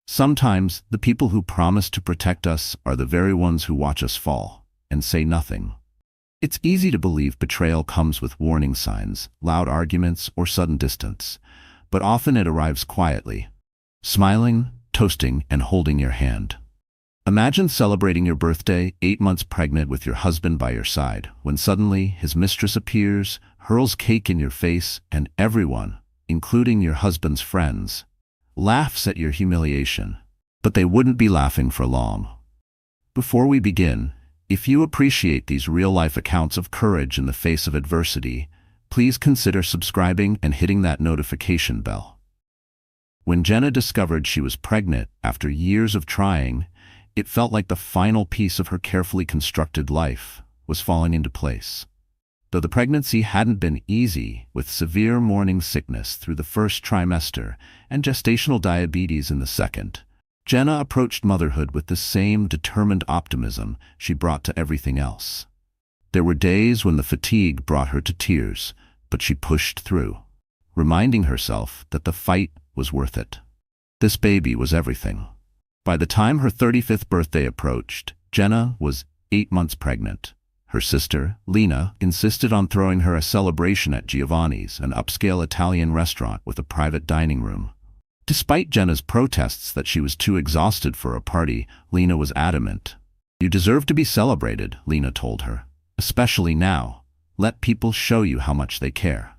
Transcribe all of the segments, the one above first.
Sometimes the people who promise to protect us are the very ones who watch us fall and say nothing. It's easy to believe betrayal comes with warning signs, loud arguments, or sudden distance, but often it arrives quietly, smiling, toasting, and holding your hand. Imagine celebrating your birthday, 8 months pregnant with your husband by your side, when suddenly his mistress appears, hurls cake in your face, and everyone, including your husband's friends, laughs at your humiliation. But they wouldn't be laughing for long. Before we begin, if you appreciate these real-life accounts of courage in the face of adversity, please consider subscribing and hitting that notification bell. When Jenna discovered she was pregnant after years of trying, it felt like the final piece of her carefully constructed life was falling into place. Though the pregnancy hadn't been easy, with severe morning sickness through the first trimester and gestational diabetes in the second, Jenna approached motherhood with the same determined optimism she brought to everything else. There were days when the fatigue brought her to tears, but she pushed through, reminding herself that the fight was worth it. This baby was everything. By the time her 35th birthday approached, Jenna was 8 months pregnant. Her sister, Lena, insisted on throwing her a celebration at Giovanni's, an upscale Italian restaurant with a private dining room. Despite Jenna's protests that she was too exhausted for a party, Lena was adamant. "You deserve to be celebrated," Lena told her. "Especially now. Let people show you how much they care."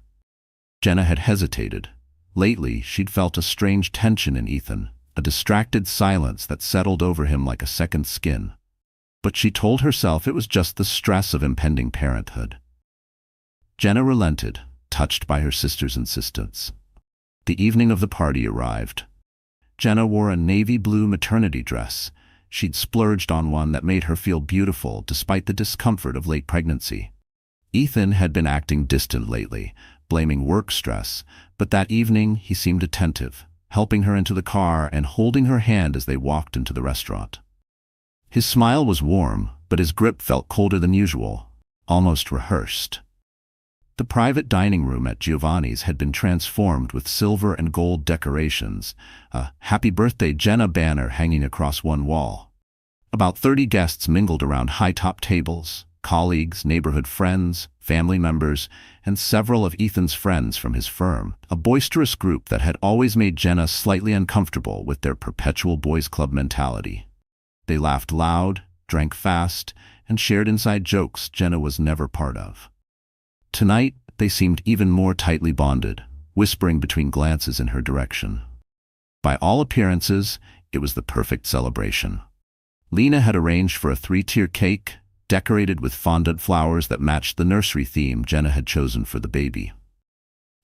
Jenna had hesitated. Lately, she'd felt a strange tension in Ethan, a distracted silence that settled over him like a second skin. But she told herself it was just the stress of impending parenthood. Jenna relented, touched by her sister's insistence. The evening of the party arrived. Jenna wore a navy blue maternity dress. She'd splurged on one that made her feel beautiful despite the discomfort of late pregnancy. Ethan had been acting distant lately, blaming work stress, but that evening he seemed attentive, helping her into the car and holding her hand as they walked into the restaurant. His smile was warm, but his grip felt colder than usual, almost rehearsed. The private dining room at Giovanni's had been transformed with silver and gold decorations, a "Happy Birthday Jenna" banner hanging across one wall. About 30 guests mingled around high-top tables, colleagues, neighborhood friends, family members, and several of Ethan's friends from his firm, a boisterous group that had always made Jenna slightly uncomfortable with their perpetual boys' club mentality. They laughed loud, drank fast, and shared inside jokes Jenna was never part of. Tonight, they seemed even more tightly bonded, whispering between glances in her direction. By all appearances, it was the perfect celebration. Lena had arranged for a 3-tier cake, decorated with fondant flowers that matched the nursery theme Jenna had chosen for the baby.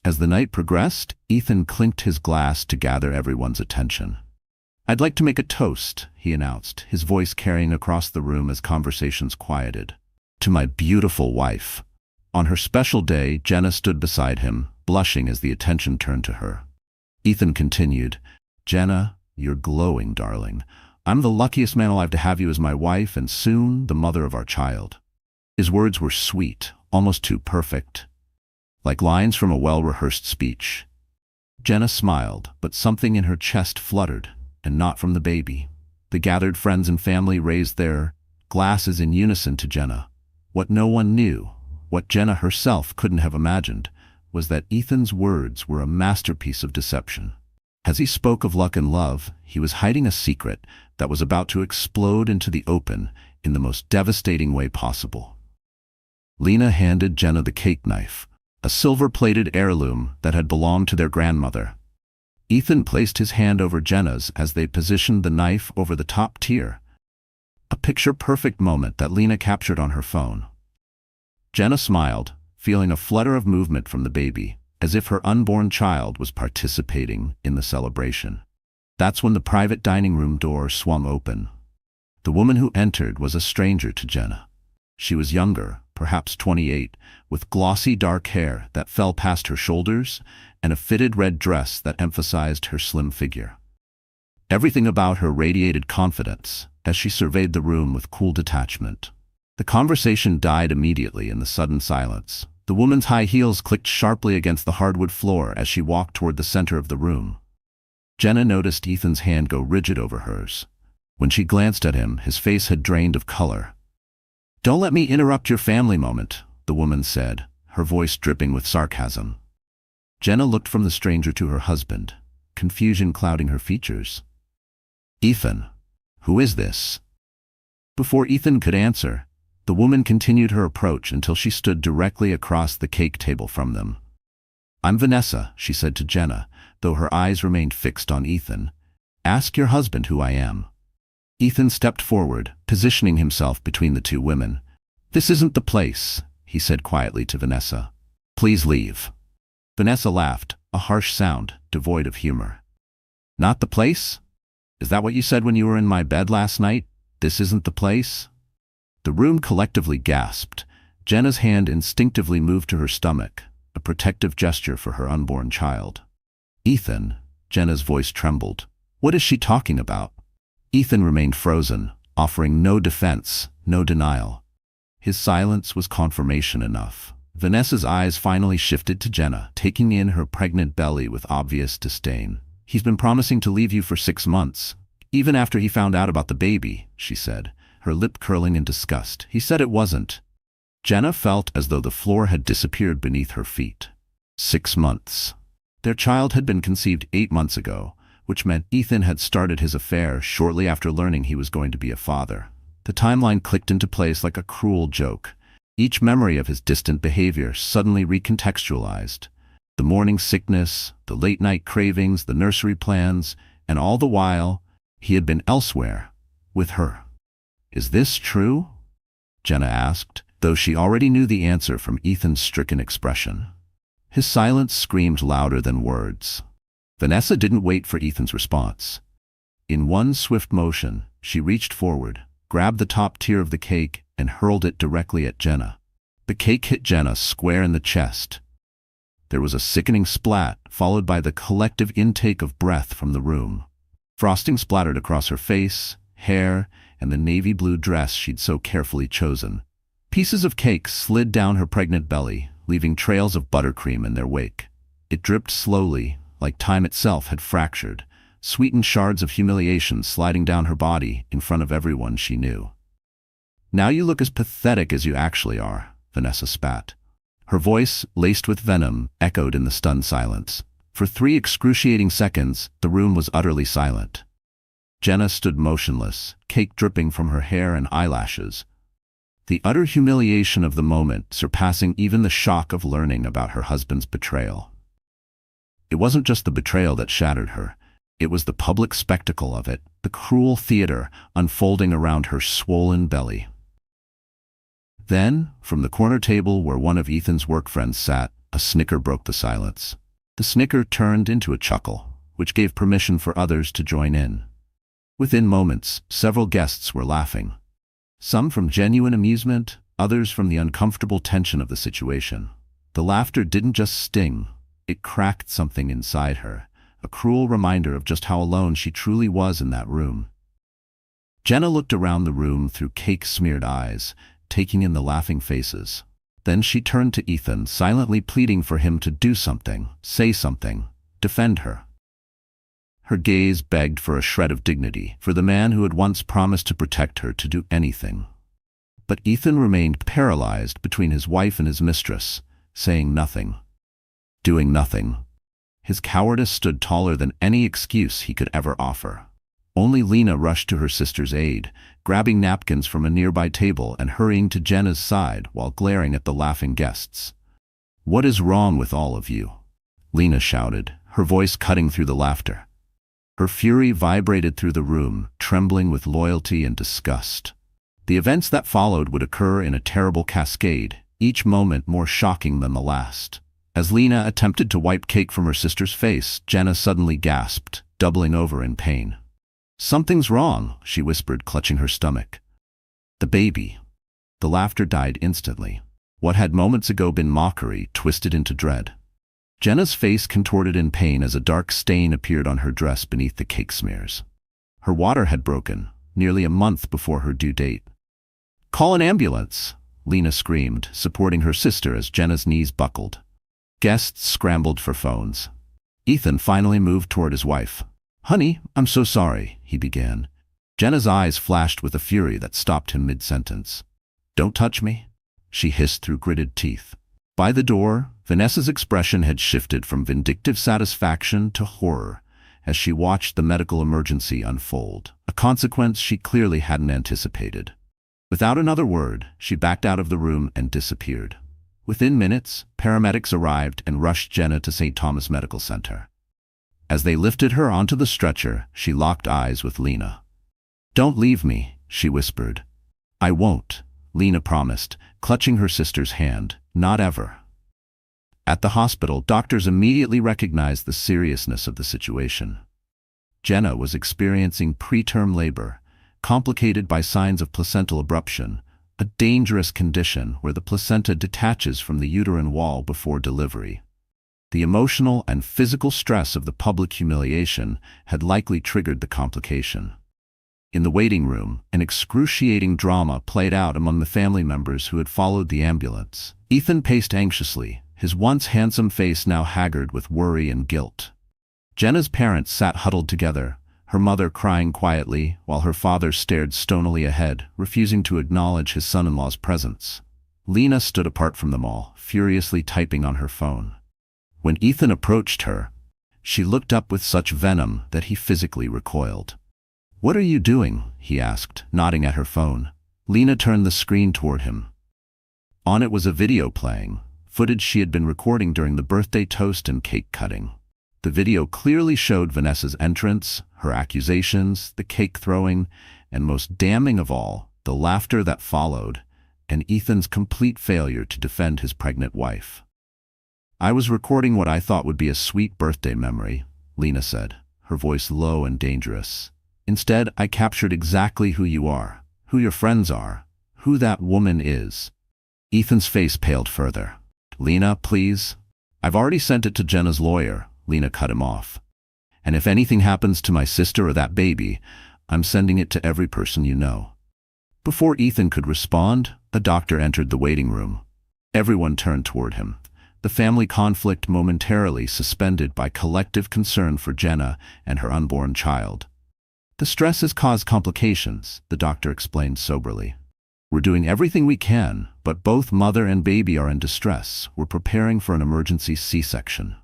As the night progressed, Ethan clinked his glass to gather everyone's attention. "I'd like to make a toast," he announced, his voice carrying across the room as conversations quieted. "To my beautiful wife." On her special day, Jenna stood beside him, blushing as the attention turned to her. Ethan continued, "Jenna, you're glowing, darling. I'm the luckiest man alive to have you as my wife and soon the mother of our child." His words were sweet, almost too perfect, like lines from a well-rehearsed speech. Jenna smiled, but something in her chest fluttered, and not from the baby. The gathered friends and family raised their glasses in unison to Jenna. What no one knew, what Jenna herself couldn't have imagined, was that Ethan's words were a masterpiece of deception. As he spoke of luck and love, he was hiding a secret that was about to explode into the open in the most devastating way possible. Lena handed Jenna the cake knife, a silver-plated heirloom that had belonged to their grandmother. Ethan placed his hand over Jenna's as they positioned the knife over the top tier, a picture-perfect moment that Lena captured on her phone. Jenna smiled, feeling a flutter of movement from the baby, as if her unborn child was participating in the celebration. That's when the private dining room door swung open. The woman who entered was a stranger to Jenna. She was younger, perhaps 28, with glossy dark hair that fell past her shoulders and a fitted red dress that emphasized her slim figure. Everything about her radiated confidence as she surveyed the room with cool detachment. The conversation died immediately in the sudden silence. The woman's high heels clicked sharply against the hardwood floor as she walked toward the center of the room. Jenna noticed Ethan's hand go rigid over hers. When she glanced at him, his face had drained of color. "Don't let me interrupt your family moment," the woman said, her voice dripping with sarcasm. Jenna looked from the stranger to her husband, confusion clouding her features. "Ethan, who is this?" Before Ethan could answer, the woman continued her approach until she stood directly across the cake table from them. "I'm Vanessa," she said to Jenna, though her eyes remained fixed on Ethan. "Ask your husband who I am." Ethan stepped forward, positioning himself between the two women. "This isn't the place," he said quietly to Vanessa. "Please leave." Vanessa laughed, a harsh sound, devoid of humor. "Not the place? Is that what you said when you were in my bed last night? This isn't the place?" The room collectively gasped. Jenna's hand instinctively moved to her stomach, a protective gesture for her unborn child. "Ethan," Jenna's voice trembled. "What is she talking about?" Ethan remained frozen, offering no defense, no denial. His silence was confirmation enough. Vanessa's eyes finally shifted to Jenna, taking in her pregnant belly with obvious disdain. "He's been promising to leave you for 6 months, even after he found out about the baby," she said, her lip curling in disgust. "He said it wasn't." Jenna felt as though the floor had disappeared beneath her feet. 6 months. Their child had been conceived 8 months ago, which meant Ethan had started his affair shortly after learning he was going to be a father. The timeline clicked into place like a cruel joke. Each memory of his distant behavior suddenly recontextualized. The morning sickness, the late-night cravings, the nursery plans, and all the while, he had been elsewhere, with her. "Is this true?" Jenna asked, though she already knew the answer from Ethan's stricken expression. His silence screamed louder than words. Vanessa didn't wait for Ethan's response. In one swift motion, she reached forward, grabbed the top tier of the cake, and hurled it directly at Jenna. The cake hit Jenna square in the chest. There was a sickening splat, followed by the collective intake of breath from the room. Frosting splattered across her face, hair, and the navy blue dress she'd so carefully chosen. Pieces of cake slid down her pregnant belly, leaving trails of buttercream in their wake. It dripped slowly, like time itself had fractured, sweetened shards of humiliation sliding down her body in front of everyone she knew. "Now you look as pathetic as you actually are," Vanessa spat. Her voice, laced with venom, echoed in the stunned silence. For 3 excruciating seconds, the room was utterly silent. Jenna stood motionless, cake dripping from her hair and eyelashes. The utter humiliation of the moment surpassing even the shock of learning about her husband's betrayal. It wasn't just the betrayal that shattered her. It was the public spectacle of it, the cruel theater unfolding around her swollen belly. Then, from the corner table where one of Ethan's work friends sat, a snicker broke the silence. The snicker turned into a chuckle, which gave permission for others to join in. Within moments, several guests were laughing. Some from genuine amusement, others from the uncomfortable tension of the situation. The laughter didn't just sting, it cracked something inside her, a cruel reminder of just how alone she truly was in that room. Jenna looked around the room through cake-smeared eyes, taking in the laughing faces. Then she turned to Ethan, silently pleading for him to do something, say something, defend her. Her gaze begged for a shred of dignity, for the man who had once promised to protect her to do anything. But Ethan remained paralyzed between his wife and his mistress, saying nothing, doing nothing. His cowardice stood taller than any excuse he could ever offer. Only Lena rushed to her sister's aid, grabbing napkins from a nearby table and hurrying to Jenna's side while glaring at the laughing guests. "What is wrong with all of you?" Lena shouted, her voice cutting through the laughter. Her fury vibrated through the room, trembling with loyalty and disgust. The events that followed would occur in a terrible cascade, each moment more shocking than the last. As Lena attempted to wipe cake from her sister's face, Jenna suddenly gasped, doubling over in pain. "Something's wrong," she whispered, clutching her stomach. "The baby." The laughter died instantly. What had moments ago been mockery twisted into dread. Jenna's face contorted in pain as a dark stain appeared on her dress beneath the cake smears. Her water had broken, nearly a month before her due date. "Call an ambulance," Lena screamed, supporting her sister as Jenna's knees buckled. Guests scrambled for phones. Ethan finally moved toward his wife. "Honey, I'm so sorry," he began. Jenna's eyes flashed with a fury that stopped him mid-sentence. "Don't touch me," she hissed through gritted teeth. By the door, Vanessa's expression had shifted from vindictive satisfaction to horror as she watched the medical emergency unfold, a consequence she clearly hadn't anticipated. Without another word, she backed out of the room and disappeared. Within minutes, paramedics arrived and rushed Jenna to St. Thomas Medical Center. As they lifted her onto the stretcher, she locked eyes with Lena. "Don't leave me," she whispered. "I won't," Lena promised, clutching her sister's hand. "Not ever." At the hospital, doctors immediately recognized the seriousness of the situation. Jenna was experiencing preterm labor, complicated by signs of placental abruption, a dangerous condition where the placenta detaches from the uterine wall before delivery. The emotional and physical stress of the public humiliation had likely triggered the complication. In the waiting room, an excruciating drama played out among the family members who had followed the ambulance. Ethan paced anxiously, his once handsome face now haggard with worry and guilt. Jenna's parents sat huddled together, her mother crying quietly while her father stared stonily ahead, refusing to acknowledge his son-in-law's presence. Lena stood apart from them all, furiously typing on her phone. When Ethan approached her, she looked up with such venom that he physically recoiled. "What are you doing?" he asked, nodding at her phone. Lena turned the screen toward him. On it was a video playing, footage she had been recording during the birthday toast and cake cutting. The video clearly showed Vanessa's entrance, her accusations, the cake throwing, and most damning of all, the laughter that followed, and Ethan's complete failure to defend his pregnant wife. "I was recording what I thought would be a sweet birthday memory," Lena said, her voice low and dangerous. "Instead, I captured exactly who you are, who your friends are, who that woman is." Ethan's face paled further. "Lena, please." "I've already sent it to Jenna's lawyer," Lena cut him off. "And if anything happens to my sister or that baby, I'm sending it to every person you know." Before Ethan could respond, a doctor entered the waiting room. Everyone turned toward him, the family conflict momentarily suspended by collective concern for Jenna and her unborn child. "The stress has caused complications," the doctor explained soberly. "We're doing everything we can, but both mother and baby are in distress. We're preparing for an emergency C-section."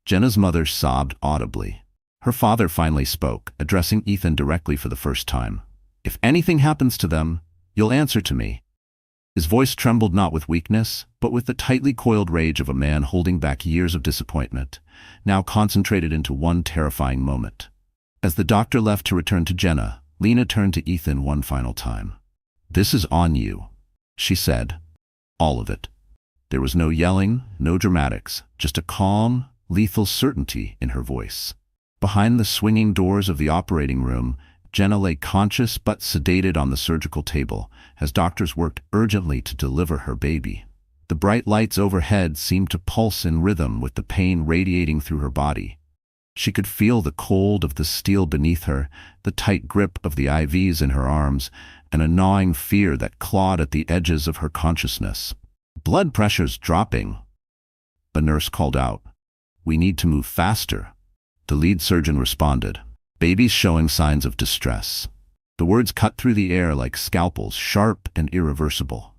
Jenna's mother sobbed audibly. Her father finally spoke, addressing Ethan directly for the first time. "If anything happens to them, you'll answer to me." His voice trembled not with weakness, but with the tightly coiled rage of a man holding back years of disappointment, now concentrated into one terrifying moment. As the doctor left to return to Jenna, Lena turned to Ethan one final time. "This is on you," she said. "All of it." There was no yelling, no dramatics, just a calm, lethal certainty in her voice. Behind the swinging doors of the operating room, Jenna lay conscious but sedated on the surgical table as doctors worked urgently to deliver her baby. The bright lights overhead seemed to pulse in rhythm with the pain radiating through her body. She could feel the cold of the steel beneath her, the tight grip of the IVs in her arms, and a gnawing fear that clawed at the edges of her consciousness. "Blood pressure's dropping," a nurse called out. "We need to move faster." The lead surgeon responded. "Baby's showing signs of distress." The words cut through the air like scalpels, sharp and irreversible.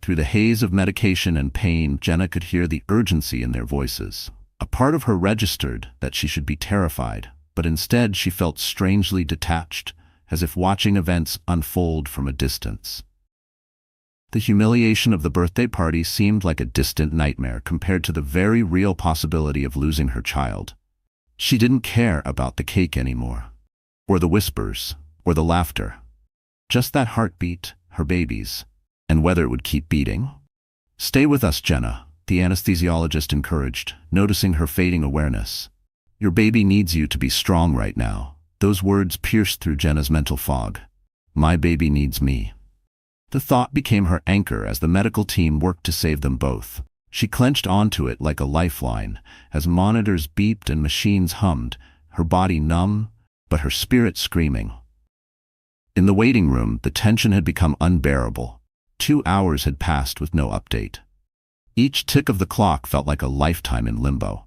Through the haze of medication and pain, Jenna could hear the urgency in their voices. A part of her registered that she should be terrified, but instead she felt strangely detached, as if watching events unfold from a distance. The humiliation of the birthday party seemed like a distant nightmare compared to the very real possibility of losing her child. She didn't care about the cake anymore, or the whispers, or the laughter. Just that heartbeat, her baby's, and whether it would keep beating. "Stay with us, Jenna," the anesthesiologist encouraged, noticing her fading awareness. "Your baby needs you to be strong right now." Those words pierced through Jenna's mental fog. "My baby needs me." The thought became her anchor as the medical team worked to save them both. She clenched onto it like a lifeline, as monitors beeped and machines hummed, her body numb, but her spirit screaming. In the waiting room, the tension had become unbearable. 2 hours had passed with no update. Each tick of the clock felt like a lifetime in limbo.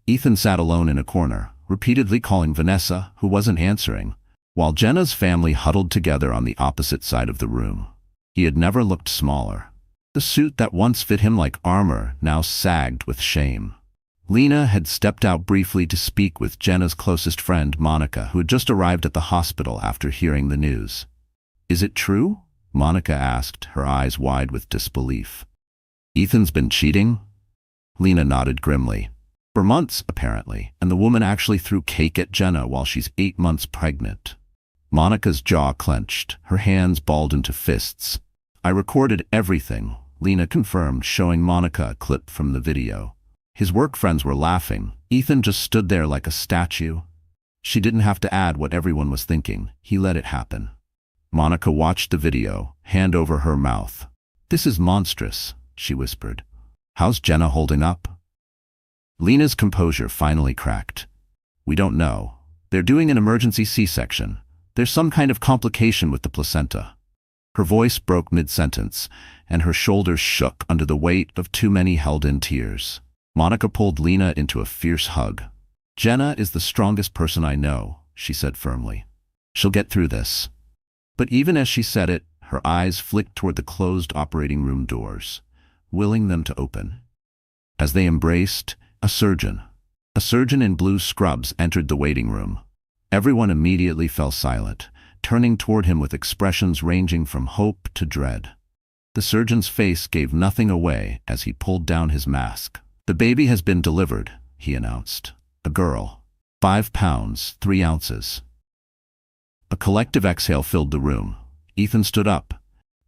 Ethan sat alone in a corner, repeatedly calling Vanessa, who wasn't answering, while Jenna's family huddled together on the opposite side of the room. He had never looked smaller. The suit that once fit him like armor now sagged with shame. Lena had stepped out briefly to speak with Jenna's closest friend, Monica, who had just arrived at the hospital after hearing the news. "Is it true?" Monica asked, her eyes wide with disbelief. "Ethan's been cheating?" Lena nodded grimly. "For months, apparently, and the woman actually threw cake at Jenna while she's 8 months pregnant." Monica's jaw clenched, her hands balled into fists. "I recorded everything," Lena confirmed, showing Monica a clip from the video. His work friends were laughing. Ethan just stood there like a statue. She didn't have to add what everyone was thinking. He let it happen. Monica watched the video, hand over her mouth. "This is monstrous," she whispered. "How's Jenna holding up?" Lena's composure finally cracked. "We don't know. They're doing an emergency C-section. There's some kind of complication with the placenta." Her voice broke mid-sentence, and her shoulders shook under the weight of too many held-in tears. Monica pulled Lena into a fierce hug. "Jenna is the strongest person I know," she said firmly. "She'll get through this." But even as she said it, her eyes flicked toward the closed operating room doors, willing them to open. As they embraced, a surgeon in blue scrubs entered the waiting room. Everyone immediately fell silent, turning toward him with expressions ranging from hope to dread. The surgeon's face gave nothing away as he pulled down his mask. "The baby has been delivered," he announced. "A girl. 5 pounds, 3 ounces. A collective exhale filled the room. Ethan stood up.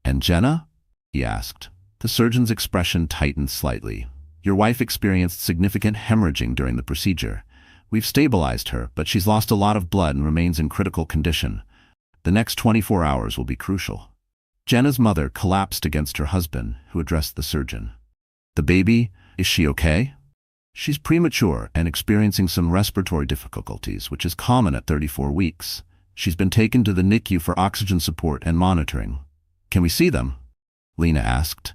"And Jenna?" he asked. The surgeon's expression tightened slightly. "Your wife experienced significant hemorrhaging during the procedure. We've stabilized her, but she's lost a lot of blood and remains in critical condition. The next 24 hours will be crucial." Jenna's mother collapsed against her husband, who addressed the surgeon. "The baby, is she okay?" "She's premature and experiencing some respiratory difficulties, which is common at 34 weeks. She's been taken to the NICU for oxygen support and monitoring." "Can we see them?" Lena asked.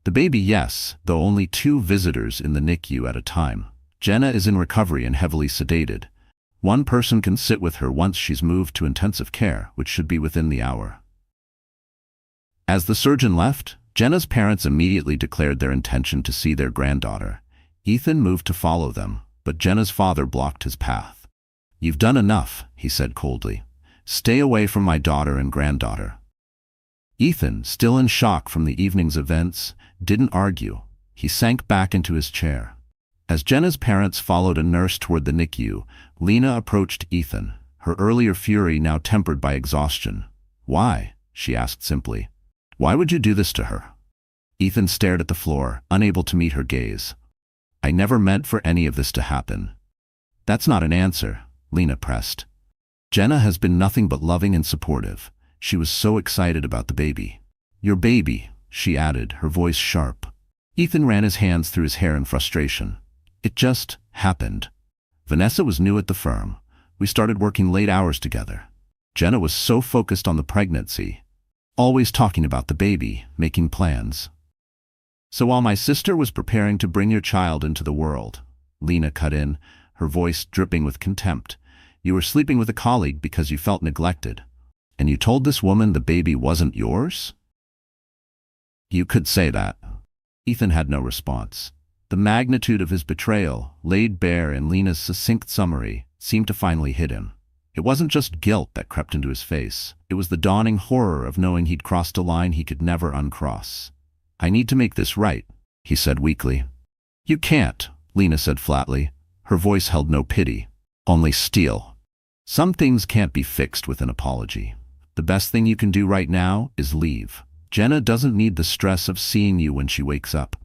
"The baby, yes, though only 2 visitors in the NICU at a time. Jenna is in recovery and heavily sedated. 1 person can sit with her once she's moved to intensive care, which should be within the hour." As the surgeon left, Jenna's parents immediately declared their intention to see their granddaughter. Ethan moved to follow them, but Jenna's father blocked his path. "You've done enough," he said coldly. "Stay away from my daughter and granddaughter." Ethan, still in shock from the evening's events, didn't argue. He sank back into his chair. As Jenna's parents followed a nurse toward the NICU, Lena approached Ethan, her earlier fury now tempered by exhaustion. "Why?" she asked simply. "Why would you do this to her?" Ethan stared at the floor, unable to meet her gaze. "I never meant for any of this to happen." "That's not an answer," Lena pressed. "Jenna has been nothing but loving and supportive. She was so excited about the baby." "Your baby," she added, her voice sharp. Ethan ran his hands through his hair in frustration. "It just happened. Vanessa was new at the firm. We started working late hours together. Jenna was so focused on the pregnancy, always talking about the baby, making plans. So while my sister was preparing to bring your child into the world," Lena cut in, her voice dripping with contempt, "you were sleeping with a colleague because you felt neglected. And you told this woman the baby wasn't yours?" "You could say that." Ethan had no response. The magnitude of his betrayal, laid bare in Lena's succinct summary, seemed to finally hit him. It wasn't just guilt that crept into his face. It was the dawning horror of knowing he'd crossed a line he could never uncross. "I need to make this right," he said weakly. "You can't," Lena said flatly. Her voice held no pity, only steel. "Some things can't be fixed with an apology. The best thing you can do right now is leave. Jenna doesn't need the stress of seeing you when she wakes up."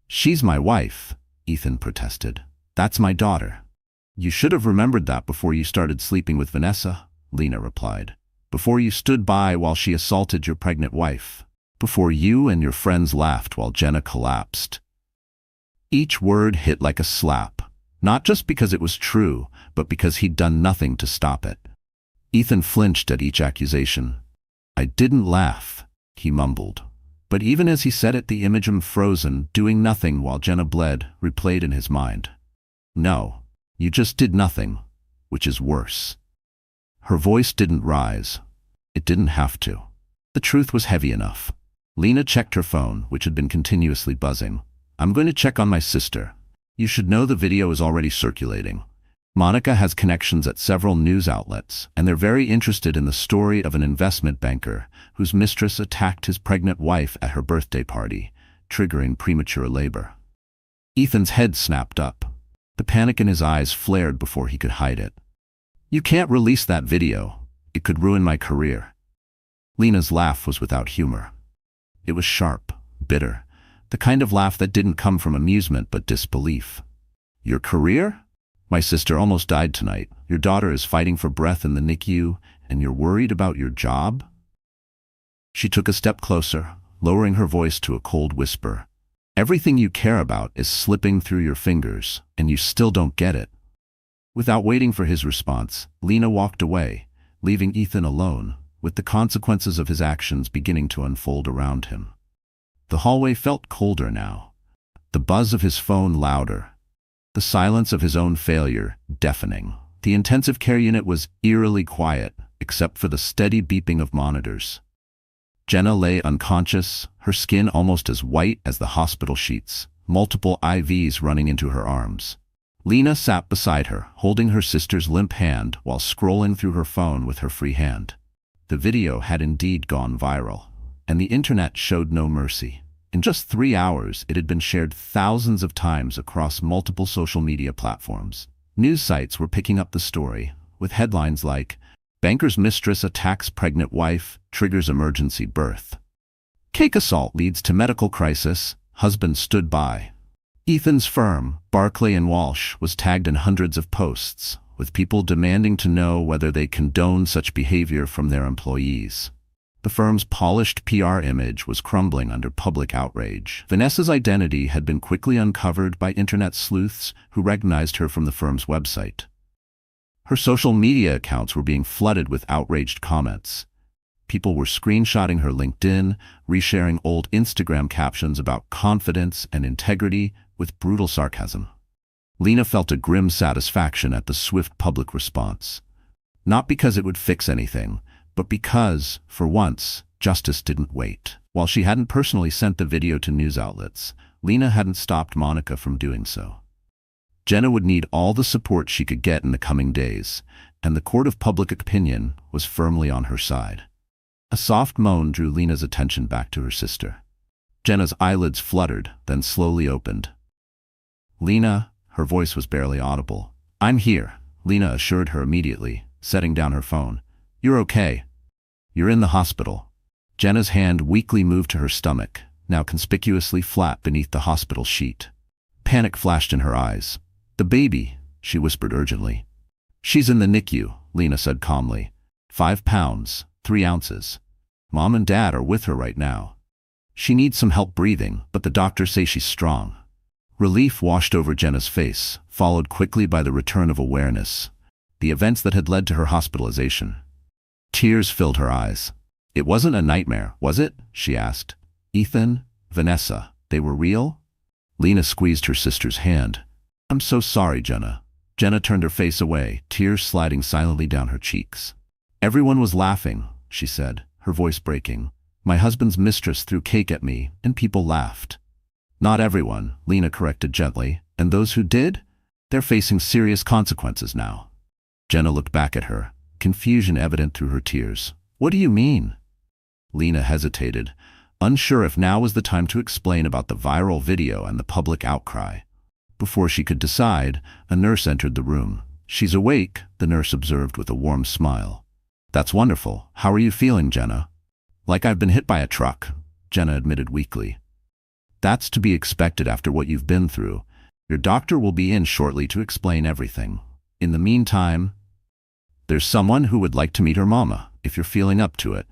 "She's my wife," Ethan protested. "That's my daughter." "You should have remembered that before you started sleeping with Vanessa," Lena replied. "Before you stood by while she assaulted your pregnant wife. Before you and your friends laughed while Jenna collapsed." Each word hit like a slap, not just because it was true, but because he'd done nothing to stop it. Ethan flinched at each accusation. "I didn't laugh," he mumbled. But even as he said it, the image of him frozen, doing nothing while Jenna bled, replayed in his mind. "No, you just did nothing," which is worse. Her voice didn't rise. It didn't have to. The truth was heavy enough. Lena checked her phone, which had been continuously buzzing. I'm going to check on my sister. You should know the video is already circulating. Monica has connections at several news outlets, and they're very interested in the story of an investment banker whose mistress attacked his pregnant wife at her birthday party, triggering premature labor. Ethan's head snapped up. The panic in his eyes flared before he could hide it. You can't release that video. It could ruin my career. Lena's laugh was without humor. It was sharp, bitter, the kind of laugh that didn't come from amusement but disbelief. Your career? My sister almost died tonight. Your daughter is fighting for breath in the NICU, and you're worried about your job? She took a step closer, lowering her voice to a cold whisper. Everything you care about is slipping through your fingers, and you still don't get it. Without waiting for his response, Lena walked away, leaving Ethan alone, with the consequences of his actions beginning to unfold around him. The hallway felt colder now, the buzz of his phone louder, the silence of his own failure deafening. The intensive care unit was eerily quiet, except for the steady beeping of monitors. Jenna lay unconscious, her skin almost as white as the hospital sheets, multiple IVs running into her arms. Lena sat beside her, holding her sister's limp hand while scrolling through her phone with her free hand. The video had indeed gone viral, and the internet showed no mercy. In just 3 hours, it had been shared thousands of times across multiple social media platforms. News sites were picking up the story, with headlines like, Banker's mistress attacks pregnant wife, triggers emergency birth. Cake assault leads to medical crisis, husband stood by. Ethan's firm, Barclay & Walsh, was tagged in hundreds of posts, with people demanding to know whether they condone such behavior from their employees. The firm's polished PR image was crumbling under public outrage. Vanessa's identity had been quickly uncovered by internet sleuths who recognized her from the firm's website. Her social media accounts were being flooded with outraged comments. People were screenshotting her LinkedIn, resharing old Instagram captions about confidence and integrity with brutal sarcasm. Lena felt a grim satisfaction at the swift public response. Not because it would fix anything, but because, for once, justice didn't wait. While she hadn't personally sent the video to news outlets, Lena hadn't stopped Monica from doing so. Jenna would need all the support she could get in the coming days, and the court of public opinion was firmly on her side. A soft moan drew Lena's attention back to her sister. Jenna's eyelids fluttered, then slowly opened. Lena, her voice was barely audible. I'm here, Lena assured her immediately, setting down her phone. You're okay. You're in the hospital. Jenna's hand weakly moved to her stomach, now conspicuously flat beneath the hospital sheet. Panic flashed in her eyes. The baby, she whispered urgently. She's in the NICU, Lena said calmly. 5 pounds, 3 ounces. Mom and Dad are with her right now. She needs some help breathing, but the doctors say she's strong. Relief washed over Jenna's face, followed quickly by the return of awareness, the events that had led to her hospitalization. Tears filled her eyes. It wasn't a nightmare, was it? She asked. Ethan, Vanessa, they were real? Lena squeezed her sister's hand. I'm so sorry, Jenna. Jenna turned her face away, tears sliding silently down her cheeks. Everyone was laughing, she said, her voice breaking. My husband's mistress threw cake at me, and people laughed. Not everyone, Lena corrected gently, and those who did? They're facing serious consequences now. Jenna looked back at her, confusion evident through her tears. What do you mean? Lena hesitated, unsure if now was the time to explain about the viral video and the public outcry. Before she could decide, a nurse entered the room. She's awake, the nurse observed with a warm smile. That's wonderful. How are you feeling, Jenna? Like I've been hit by a truck, Jenna admitted weakly. That's to be expected after what you've been through. Your doctor will be in shortly to explain everything. In the meantime, there's someone who would like to meet her mama, if you're feeling up to it.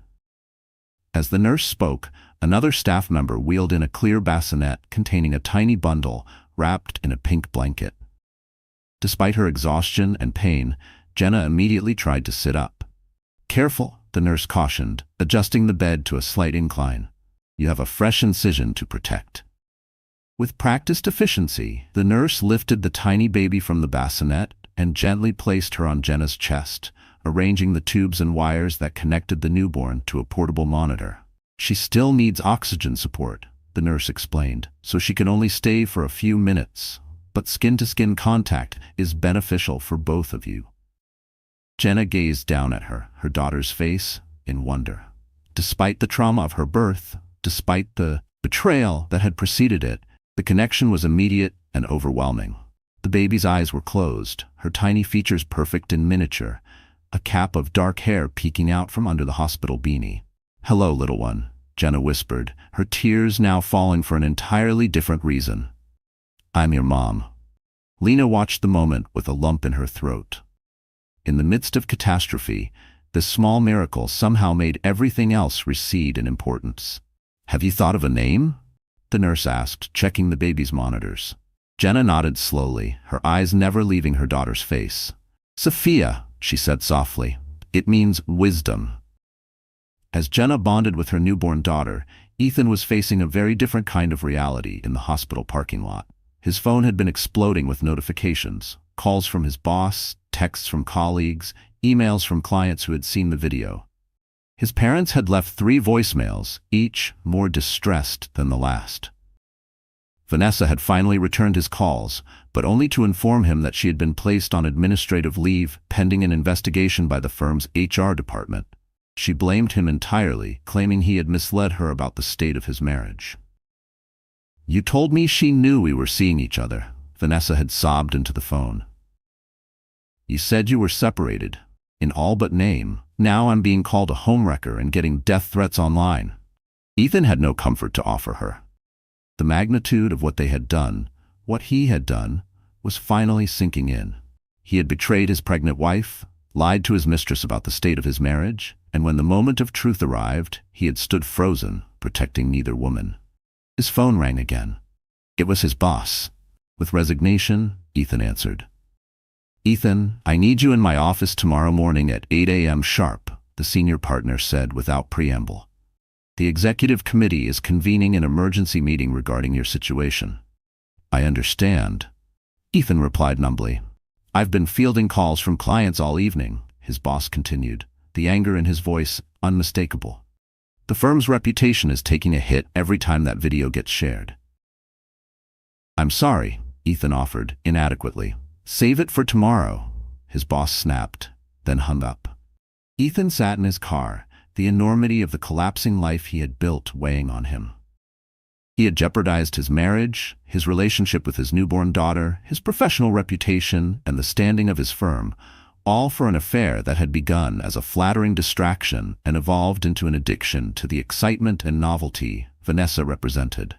As the nurse spoke, another staff member wheeled in a clear bassinet containing a tiny bundle wrapped in a pink blanket. Despite her exhaustion and pain, Jenna immediately tried to sit up. Careful, the nurse cautioned, adjusting the bed to a slight incline. You have a fresh incision to protect. With practiced efficiency, the nurse lifted the tiny baby from the bassinet, and gently placed her on Jenna's chest, arranging the tubes and wires that connected the newborn to a portable monitor. "She still needs oxygen support," the nurse explained, "so she can only stay for a few minutes. But skin-to-skin contact is beneficial for both of you." Jenna gazed down at her daughter's face, in wonder. Despite the trauma of her birth, despite the betrayal that had preceded it, the connection was immediate and overwhelming. The baby's eyes were closed, her tiny features perfect in miniature, a cap of dark hair peeking out from under the hospital beanie. "Hello, little one," Jenna whispered, her tears now falling for an entirely different reason. "I'm your mom." Lena watched the moment with a lump in her throat. In the midst of catastrophe, this small miracle somehow made everything else recede in importance. "Have you thought of a name?" the nurse asked, checking the baby's monitors. Jenna nodded slowly, her eyes never leaving her daughter's face. "Sophia," she said softly. "It means wisdom." As Jenna bonded with her newborn daughter, Ethan was facing a very different kind of reality in the hospital parking lot. His phone had been exploding with notifications, calls from his boss, texts from colleagues, emails from clients who had seen the video. His parents had left 3 voicemails, each more distressed than the last. Vanessa had finally returned his calls, but only to inform him that she had been placed on administrative leave pending an investigation by the firm's HR department. She blamed him entirely, claiming he had misled her about the state of his marriage. "You told me she knew we were seeing each other," Vanessa had sobbed into the phone. "You said you were separated, in all but name. Now I'm being called a homewrecker and getting death threats online." Ethan had no comfort to offer her. The magnitude of what they had done, what he had done, was finally sinking in. He had betrayed his pregnant wife, lied to his mistress about the state of his marriage, and when the moment of truth arrived, he had stood frozen, protecting neither woman. His phone rang again. It was his boss. With resignation, Ethan answered. "Ethan, I need you in my office tomorrow morning at 8 a.m. sharp," the senior partner said without preamble. "The executive committee is convening an emergency meeting regarding your situation." "I understand," Ethan replied numbly. "I've been fielding calls from clients all evening," his boss continued, the anger in his voice unmistakable. "The firm's reputation is taking a hit every time that video gets shared." "I'm sorry," Ethan offered, inadequately. "Save it for tomorrow," his boss snapped, then hung up. Ethan sat in his car, the enormity of the collapsing life he had built weighing on him. He had jeopardized his marriage, his relationship with his newborn daughter, his professional reputation, and the standing of his firm, all for an affair that had begun as a flattering distraction and evolved into an addiction to the excitement and novelty Vanessa represented.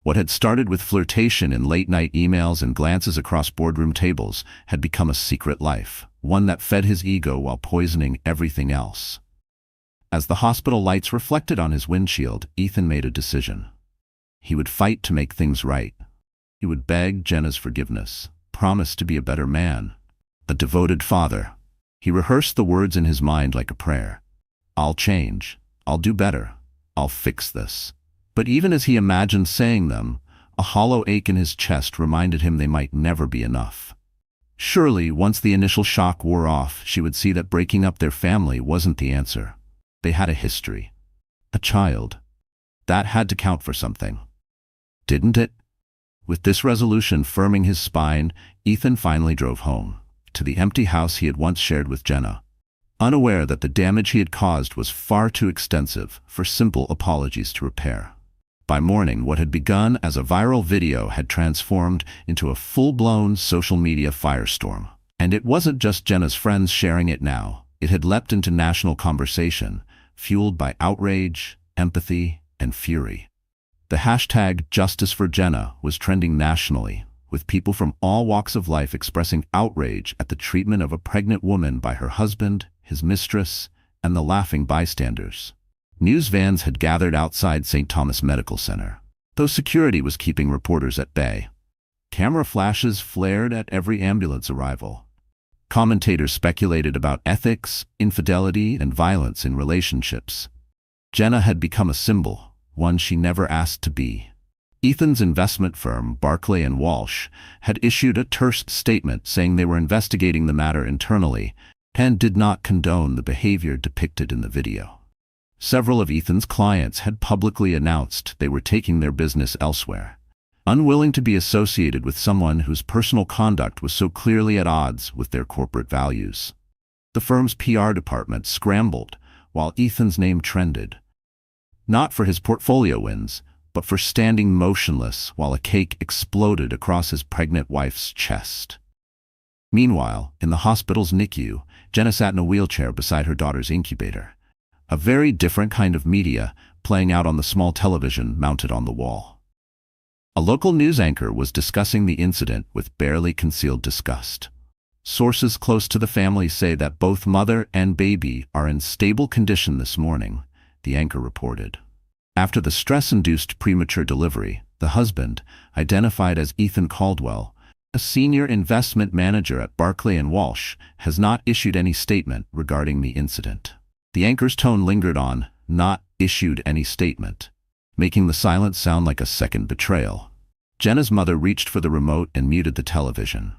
What had started with flirtation in late-night emails and glances across boardroom tables had become a secret life, one that fed his ego while poisoning everything else. As the hospital lights reflected on his windshield, Ethan made a decision. He would fight to make things right. He would beg Jenna's forgiveness, promise to be a better man, a devoted father. He rehearsed the words in his mind like a prayer. "I'll change. I'll do better. I'll fix this." But even as he imagined saying them, a hollow ache in his chest reminded him they might never be enough. Surely, once the initial shock wore off, she would see that breaking up their family wasn't the answer. They had a history. A child. That had to count for something. Didn't it? With this resolution firming his spine, Ethan finally drove home, to the empty house he had once shared with Jenna, unaware that the damage he had caused was far too extensive for simple apologies to repair. By morning, what had begun as a viral video had transformed into a full-blown social media firestorm. And it wasn't just Jenna's friends sharing it now. It had leapt into national conversation, fueled by outrage, empathy, and fury. The hashtag #JusticeForJenna was trending nationally, with people from all walks of life expressing outrage at the treatment of a pregnant woman by her husband, his mistress, and the laughing bystanders. News vans had gathered outside St. Thomas Medical Center, though security was keeping reporters at bay. Camera flashes flared at every ambulance arrival. Commentators speculated about ethics, infidelity, and violence in relationships. Jenna had become a symbol, one she never asked to be. Ethan's investment firm, Barclay and Walsh, had issued a terse statement saying they were investigating the matter internally and did not condone the behavior depicted in the video. Several of Ethan's clients had publicly announced they were taking their business elsewhere, unwilling to be associated with someone whose personal conduct was so clearly at odds with their corporate values. The firm's PR department scrambled while Ethan's name trended, not for his portfolio wins, but for standing motionless while a cake exploded across his pregnant wife's chest. Meanwhile, in the hospital's NICU, Jenna sat in a wheelchair beside her daughter's incubator. A very different kind of media playing out on the small television mounted on the wall. A local news anchor was discussing the incident with barely concealed disgust. Sources close to the family say that both mother and baby are in stable condition this morning, the anchor reported. After the stress-induced premature delivery, the husband, identified as Ethan Caldwell, a senior investment manager at Barclay and Walsh, has not issued any statement regarding the incident. The anchor's tone lingered on, "not issued any statement," making the silence sound like a second betrayal. Jenna's mother reached for the remote and muted the television.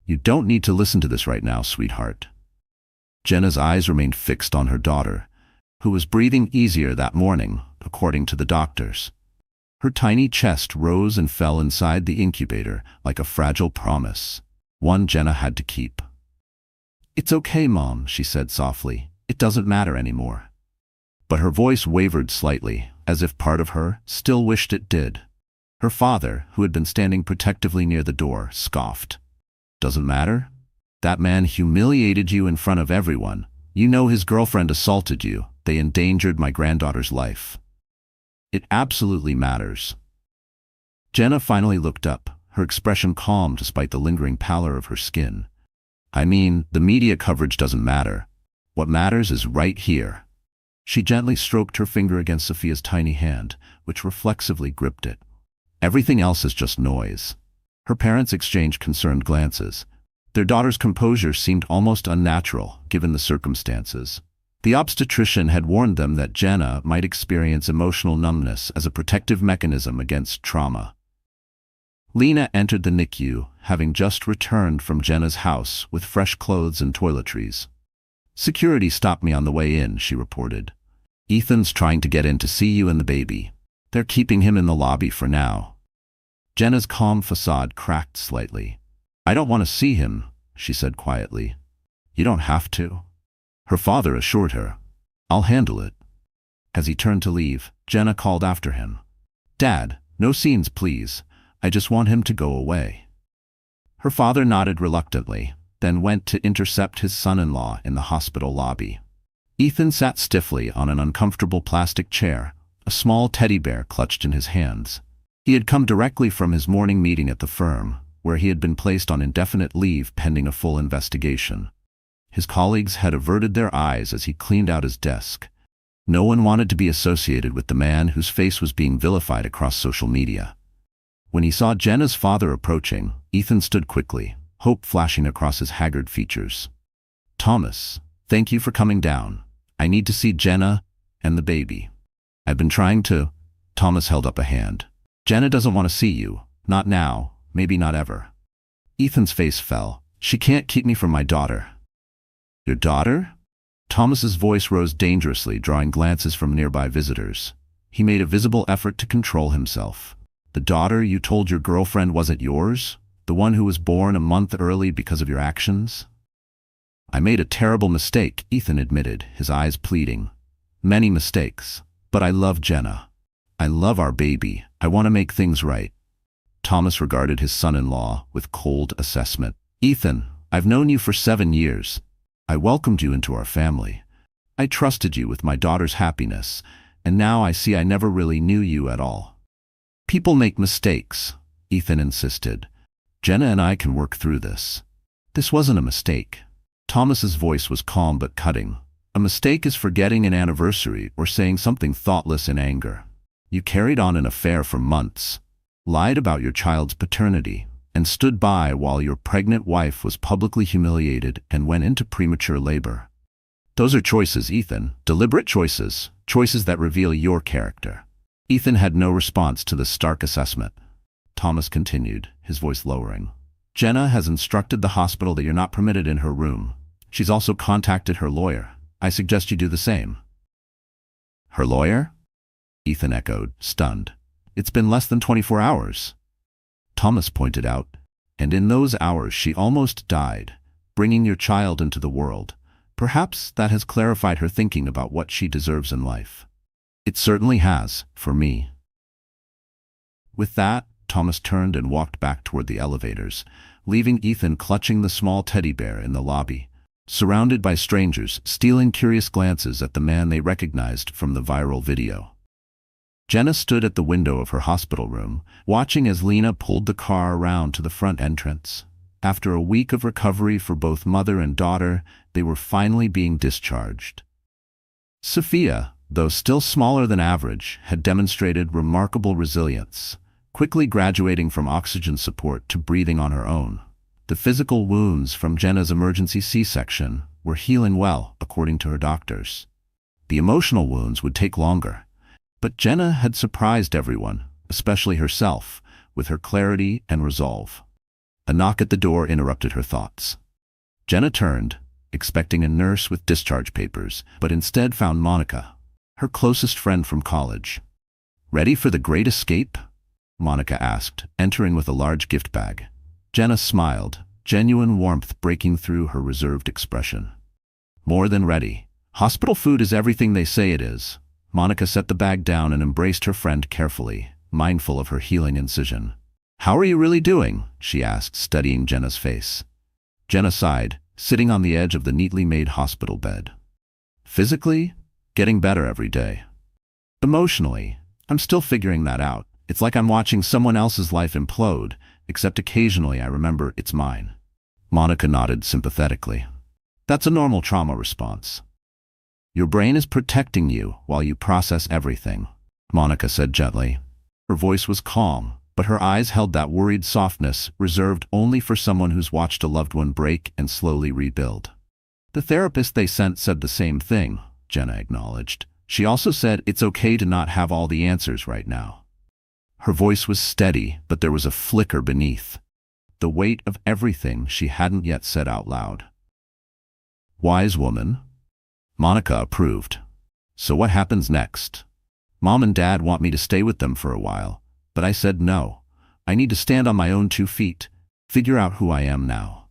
"You don't need to listen to this right now, sweetheart." Jenna's eyes remained fixed on her daughter, who was breathing easier that morning, according to the doctors. Her tiny chest rose and fell inside the incubator like a fragile promise, one Jenna had to keep. "It's okay, Mom," she said softly. "It doesn't matter anymore." But her voice wavered slightly, as if part of her still wished it did. Her father, who had been standing protectively near the door, scoffed. "Doesn't matter? That man humiliated you in front of everyone. You know his girlfriend assaulted you. They endangered my granddaughter's life." "It absolutely matters." Jenna finally looked up, her expression calm despite the lingering pallor of her skin. "I mean, the media coverage doesn't matter. What matters is right here." She gently stroked her finger against Sophia's tiny hand, which reflexively gripped it. "Everything else is just noise." Her parents exchanged concerned glances. Their daughter's composure seemed almost unnatural, given the circumstances. The obstetrician had warned them that Jenna might experience emotional numbness as a protective mechanism against trauma. Lena entered the NICU, having just returned from Jenna's house with fresh clothes and toiletries. "Security stopped me on the way in," she reported. "Ethan's trying to get in to see you and the baby. They're keeping him in the lobby for now." Jenna's calm facade cracked slightly. "I don't want to see him," she said quietly. "You don't have to." Her father assured her, "I'll handle it." As he turned to leave, Jenna called after him. "Dad, no scenes, please. I just want him to go away." Her father nodded reluctantly, then went to intercept his son-in-law in the hospital lobby. Ethan sat stiffly on an uncomfortable plastic chair, a small teddy bear clutched in his hands. He had come directly from his morning meeting at the firm, where he had been placed on indefinite leave pending a full investigation. His colleagues had averted their eyes as he cleaned out his desk. No one wanted to be associated with the man whose face was being vilified across social media. When he saw Jenna's father approaching, Ethan stood quickly, hope flashing across his haggard features. "Thomas, thank you for coming down. I need to see Jenna and the baby. I've been trying to—" Thomas held up a hand. "Jenna doesn't want to see you. Not now, maybe not ever." Ethan's face fell. "She can't keep me from my daughter." "Your daughter?" Thomas's voice rose dangerously, drawing glances from nearby visitors. He made a visible effort to control himself. "The daughter you told your girlfriend wasn't yours? The one who was born a month early because of your actions?" "I made a terrible mistake," Ethan admitted, his eyes pleading. "Many mistakes. But I love Jenna. I love our baby. I want to make things right." Thomas regarded his son-in-law with cold assessment. "Ethan, I've known you for 7 years. I welcomed you into our family. I trusted you with my daughter's happiness, and now I see I never really knew you at all." "People make mistakes," Ethan insisted. "Jenna and I can work through this." "This wasn't a mistake." Thomas's voice was calm but cutting. "A mistake is forgetting an anniversary or saying something thoughtless in anger. You carried on an affair for months, lied about your child's paternity, and stood by while your pregnant wife was publicly humiliated and went into premature labor. Those are choices, Ethan, deliberate choices, choices that reveal your character. Ethan had no response to this stark assessment. Thomas continued, his voice lowering. Jenna has instructed the hospital that you're not permitted in her room. She's also contacted her lawyer. I suggest you do the same. Her lawyer? Ethan echoed, stunned. It's been less than 24 hours. Thomas pointed out, and in those hours she almost died, bringing your child into the world. Perhaps that has clarified her thinking about what she deserves in life. It certainly has, for me. With that, Thomas turned and walked back toward the elevators, leaving Ethan clutching the small teddy bear in the lobby, surrounded by strangers stealing curious glances at the man they recognized from the viral video. Jenna stood at the window of her hospital room, watching as Lena pulled the car around to the front entrance. After a week of recovery for both mother and daughter, they were finally being discharged. Sophia, though still smaller than average, had demonstrated remarkable resilience, quickly graduating from oxygen support to breathing on her own. The physical wounds from Jenna's emergency C-section were healing well, according to her doctors. The emotional wounds would take longer, but Jenna had surprised everyone, especially herself, with her clarity and resolve. A knock at the door interrupted her thoughts. Jenna turned, expecting a nurse with discharge papers, but instead found Monica, her closest friend from college. "Ready for the great escape?" Monica asked, entering with a large gift bag. Jenna smiled, genuine warmth breaking through her reserved expression. "More than ready. Hospital food is everything they say it is." Monica set the bag down and embraced her friend carefully, mindful of her healing incision. "How are you really doing?" she asked, studying Jenna's face. Jenna sighed, sitting on the edge of the neatly made hospital bed. "Physically, getting better every day. Emotionally, I'm still figuring that out. It's like I'm watching someone else's life implode, except occasionally I remember it's mine." Monica nodded sympathetically. "That's a normal trauma response. Your brain is protecting you while you process everything," Monica said gently. Her voice was calm, but her eyes held that worried softness reserved only for someone who's watched a loved one break and slowly rebuild. "The therapist they sent said the same thing," Jenna acknowledged. "She also said it's okay to not have all the answers right now." Her voice was steady, but there was a flicker beneath, the weight of everything she hadn't yet said out loud. "Wise woman." Monica approved. "So what happens next?" "Mom and Dad want me to stay with them for a while, but I said no. I need to stand on my own 2 feet, figure out who I am now."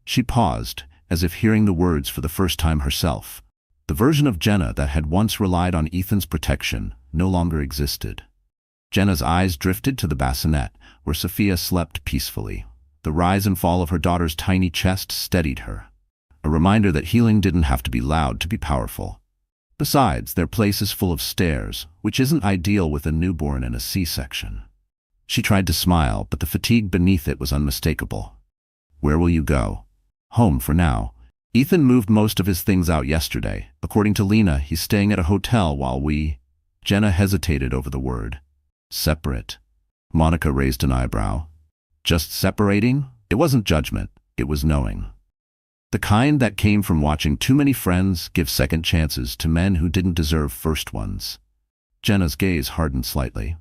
She paused, as if hearing the words for the first time herself. The version of Jenna that had once relied on Ethan's protection no longer existed. Jenna's eyes drifted to the bassinet, where Sophia slept peacefully. The rise and fall of her daughter's tiny chest steadied her, a reminder that healing didn't have to be loud to be powerful. Besides, their place is full of stairs, which isn't ideal with a newborn and a C-section. She tried to smile, but the fatigue beneath it was unmistakable. "Where will you go?" "Home for now. Ethan moved most of his things out yesterday. According to Lena, he's staying at a hotel while we—" Jenna hesitated over the word. "Separate." Monica raised an eyebrow. "Just separating?" It wasn't judgment, it was knowing. The kind that came from watching too many friends give second chances to men who didn't deserve first ones. Jenna's gaze hardened slightly.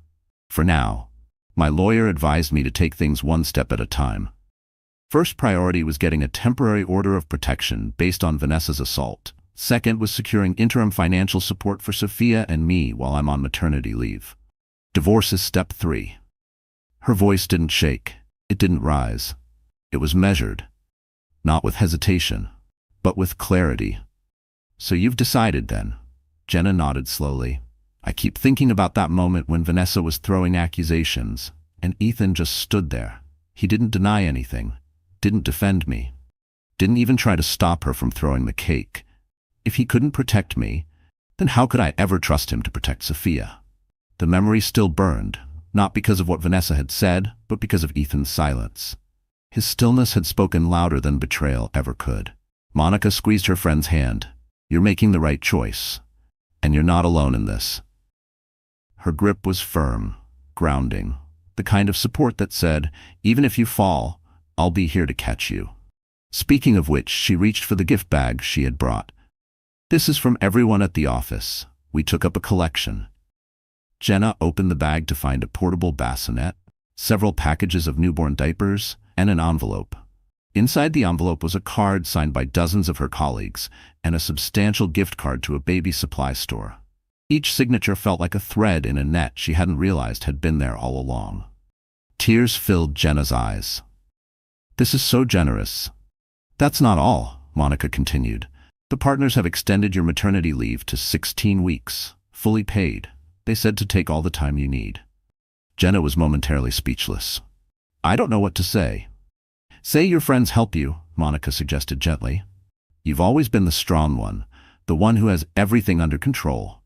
"For now. My lawyer advised me to take things one step at a time. First priority was getting a temporary order of protection based on Vanessa's assault. Second was securing interim financial support for Sophia and me while I'm on maternity leave. Divorce is step 3. Her voice didn't shake. It didn't rise. It was measured. Not with hesitation, but with clarity. "So you've decided then?" Jenna nodded slowly. "I keep thinking about that moment when Vanessa was throwing accusations, and Ethan just stood there. He didn't deny anything, didn't defend me, didn't even try to stop her from throwing the cake. If he couldn't protect me, then how could I ever trust him to protect Sophia?" The memory still burned, not because of what Vanessa had said, but because of Ethan's silence. His stillness had spoken louder than betrayal ever could. Monica squeezed her friend's hand. "You're making the right choice, and you're not alone in this." Her grip was firm, grounding, the kind of support that said, "Even if you fall, I'll be here to catch you." Speaking of which, she reached for the gift bag she had brought. "This is from everyone at the office. We took up a collection." Jenna opened the bag to find a portable bassinet, several packages of newborn diapers, and an envelope. Inside the envelope was a card signed by dozens of her colleagues and a substantial gift card to a baby supply store. Each signature felt like a thread in a net she hadn't realized had been there all along. Tears filled Jenna's eyes. "This is so generous." "That's not all," Monica continued. "The partners have extended your maternity leave to 16 weeks, fully paid. They said to take all the time you need." Jenna was momentarily speechless. "I don't know what to say." "Say your friends help you," Monica suggested gently. "You've always been the strong one, the one who has everything under control.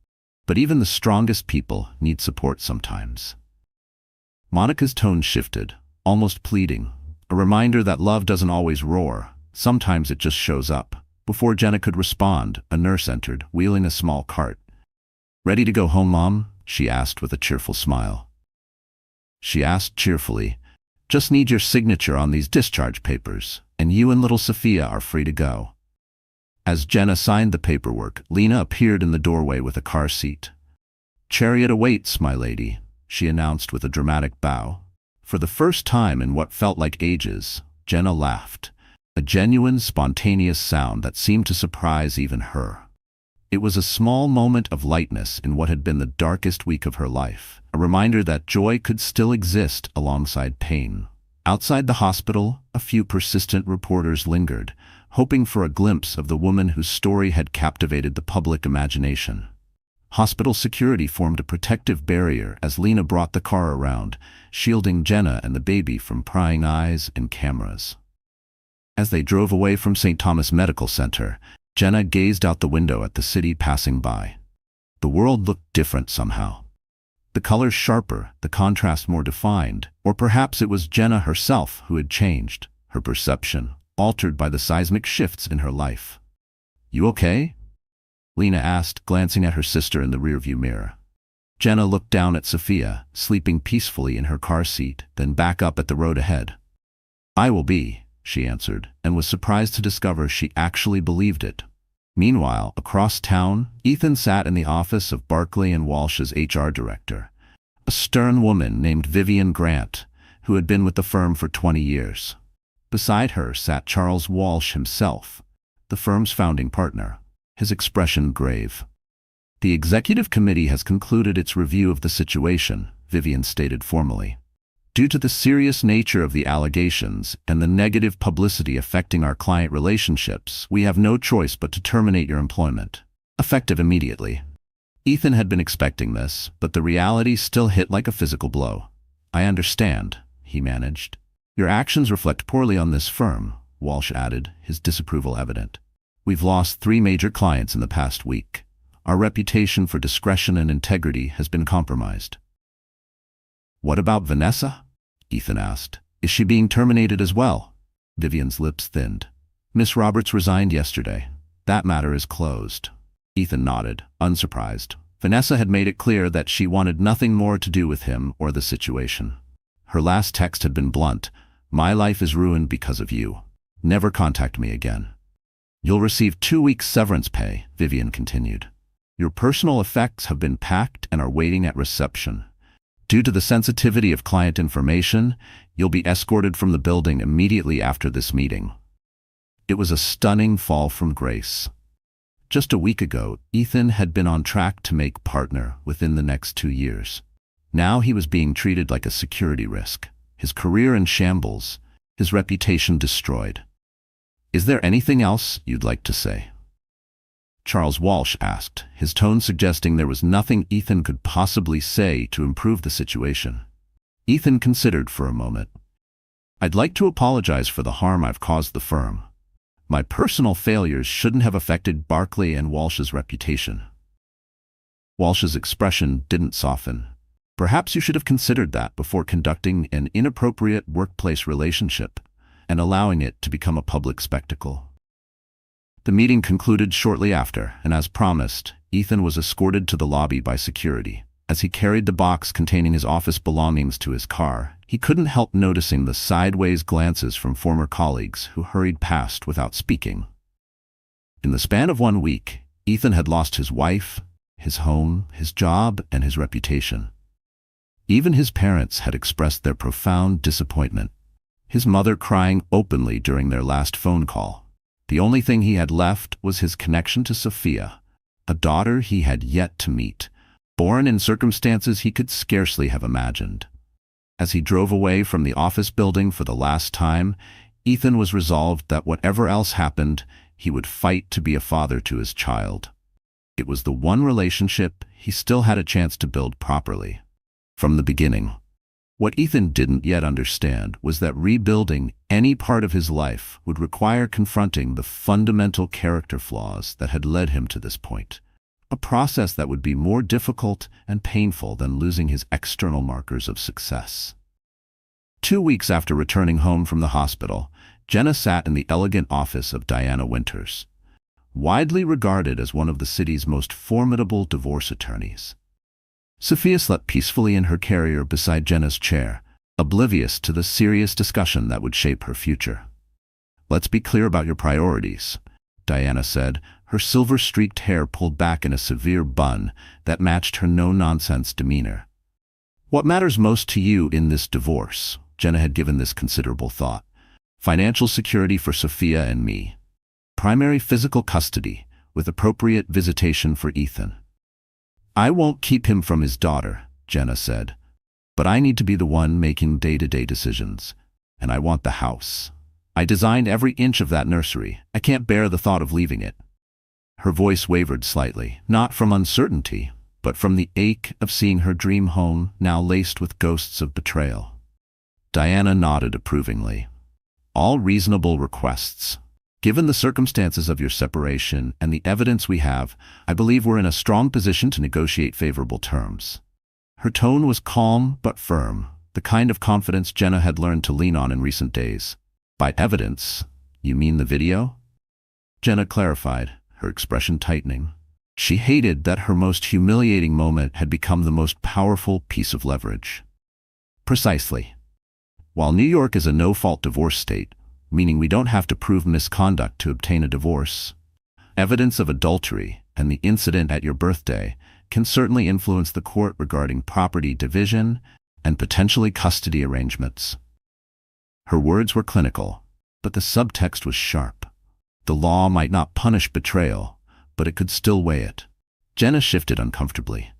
But even the strongest people need support sometimes." Monica's tone shifted, almost pleading, a reminder that love doesn't always roar, sometimes it just shows up. Before Jenna could respond, a nurse entered, wheeling a small cart. "Ready to go home, Mom?" she asked with a cheerful smile. She asked cheerfully, "Just need your signature on these discharge papers, and you and little Sophia are free to go." As Jenna signed the paperwork, Lena appeared in the doorway with a car seat. "Chariot awaits, my lady," she announced with a dramatic bow. For the first time in what felt like ages, Jenna laughed, a genuine, spontaneous sound that seemed to surprise even her. It was a small moment of lightness in what had been the darkest week of her life, a reminder that joy could still exist alongside pain. Outside the hospital, a few persistent reporters lingered, hoping for a glimpse of the woman whose story had captivated the public imagination. Hospital security formed a protective barrier as Lena brought the car around, shielding Jenna and the baby from prying eyes and cameras. As they drove away from St. Thomas Medical Center, Jenna gazed out the window at the city passing by. The world looked different somehow. The colors sharper, the contrast more defined, or perhaps it was Jenna herself who had changed, her perception altered by the seismic shifts in her life. "You okay?" Lena asked, glancing at her sister in the rearview mirror. Jenna looked down at Sophia, sleeping peacefully in her car seat, then back up at the road ahead. "I will be," she answered, and was surprised to discover she actually believed it. Meanwhile, across town, Ethan sat in the office of Barclay and Walsh's HR director, a stern woman named Vivian Grant, who had been with the firm for 20 years. Beside her sat Charles Walsh himself, the firm's founding partner, his expression grave. "The executive committee has concluded its review of the situation," Vivian stated formally. "Due to the serious nature of the allegations and the negative publicity affecting our client relationships, we have no choice but to terminate your employment, effective immediately." Ethan had been expecting this, but the reality still hit like a physical blow. "I understand," he managed. "Your actions reflect poorly on this firm," Walsh added, his disapproval evident. "We've lost 3 major clients in the past week. Our reputation for discretion and integrity has been compromised." "What about Vanessa?" Ethan asked. "Is she being terminated as well?" Vivian's lips thinned. "Miss Roberts resigned yesterday. That matter is closed." Ethan nodded, unsurprised. Vanessa had made it clear that she wanted nothing more to do with him or the situation. Her last text had been blunt: "My life is ruined because of you. Never contact me again." "You'll receive 2 weeks severance pay," Vivian continued. "Your personal effects have been packed and are waiting at reception. Due to the sensitivity of client information, you'll be escorted from the building immediately after this meeting." It was a stunning fall from grace. Just a week ago, Ethan had been on track to make partner within the next 2 years. Now he was being treated like a security risk, his career in shambles, his reputation destroyed. "Is there anything else you'd like to say?" Charles Walsh asked, his tone suggesting there was nothing Ethan could possibly say to improve the situation. Ethan considered for a moment. "I'd like to apologize for the harm I've caused the firm. My personal failures shouldn't have affected Barclay and Walsh's reputation." Walsh's expression didn't soften. "Perhaps you should have considered that before conducting an inappropriate workplace relationship and allowing it to become a public spectacle." The meeting concluded shortly after, and as promised, Ethan was escorted to the lobby by security. As he carried the box containing his office belongings to his car, he couldn't help noticing the sideways glances from former colleagues who hurried past without speaking. In the span of 1 week, Ethan had lost his wife, his home, his job, and his reputation. Even his parents had expressed their profound disappointment, his mother crying openly during their last phone call. The only thing he had left was his connection to Sophia, a daughter he had yet to meet, born in circumstances he could scarcely have imagined. As he drove away from the office building for the last time, Ethan was resolved that whatever else happened, he would fight to be a father to his child. It was the one relationship he still had a chance to build properly. From the beginning. What Ethan didn't yet understand was that rebuilding any part of his life would require confronting the fundamental character flaws that had led him to this point, a process that would be more difficult and painful than losing his external markers of success. 2 weeks after returning home from the hospital, Jenna sat in the elegant office of Diana Winters, widely regarded as one of the city's most formidable divorce attorneys. Sophia slept peacefully in her carrier beside Jenna's chair, oblivious to the serious discussion that would shape her future. "Let's be clear about your priorities," Diana said, her silver-streaked hair pulled back in a severe bun that matched her no-nonsense demeanor. "What matters most to you in this divorce?" Jenna had given this considerable thought. "Financial security for Sophia and me. Primary physical custody, with appropriate visitation for Ethan. I won't keep him from his daughter," Jenna said, "but I need to be the one making day-to-day decisions, and I want the house. I designed every inch of that nursery. I can't bear the thought of leaving it." Her voice wavered slightly, not from uncertainty, but from the ache of seeing her dream home now laced with ghosts of betrayal. Diana nodded approvingly. "All reasonable requests. Given the circumstances of your separation and the evidence we have, I believe we're in a strong position to negotiate favorable terms." Her tone was calm but firm, the kind of confidence Jenna had learned to lean on in recent days. "By evidence, you mean the video?" Jenna clarified, her expression tightening. She hated that her most humiliating moment had become the most powerful piece of leverage. "Precisely. While New York is a no-fault divorce state, meaning we don't have to prove misconduct to obtain a divorce, evidence of adultery and the incident at your birthday can certainly influence the court regarding property division and potentially custody arrangements." Her words were clinical, but the subtext was sharp. The law might not punish betrayal, but it could still weigh it. Jenna shifted uncomfortably.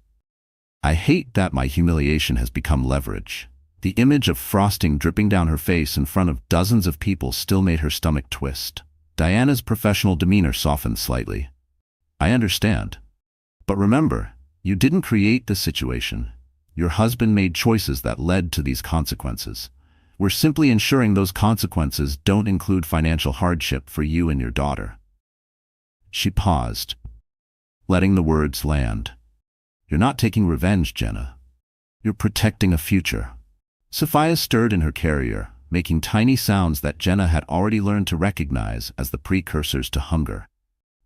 "I hate that my humiliation has become leverage." The image of frosting dripping down her face in front of dozens of people still made her stomach twist. Diana's professional demeanor softened slightly. "I understand. But remember, you didn't create this situation. Your husband made choices that led to these consequences. We're simply ensuring those consequences don't include financial hardship for you and your daughter." She paused, letting the words land. "You're not taking revenge, Jenna. You're protecting a future." Sophia stirred in her carrier, making tiny sounds that Jenna had already learned to recognize as the precursors to hunger.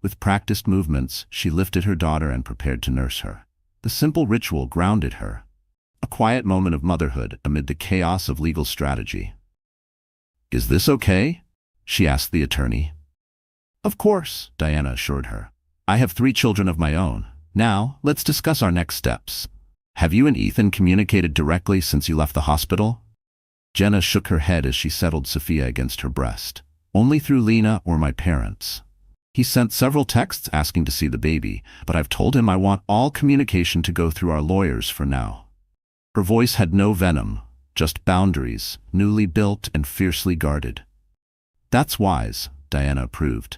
With practiced movements, she lifted her daughter and prepared to nurse her. The simple ritual grounded her, a quiet moment of motherhood amid the chaos of legal strategy. "Is this okay?" she asked the attorney. "Of course," Diana assured her. "I have 3 children of my own. Now, let's discuss our next steps. Have you and Ethan communicated directly since you left the hospital?" Jenna shook her head as she settled Sophia against her breast. "Only through Lena or my parents. He sent several texts asking to see the baby, but I've told him I want all communication to go through our lawyers for now." Her voice had no venom, just boundaries, newly built and fiercely guarded. "That's wise," Diana approved.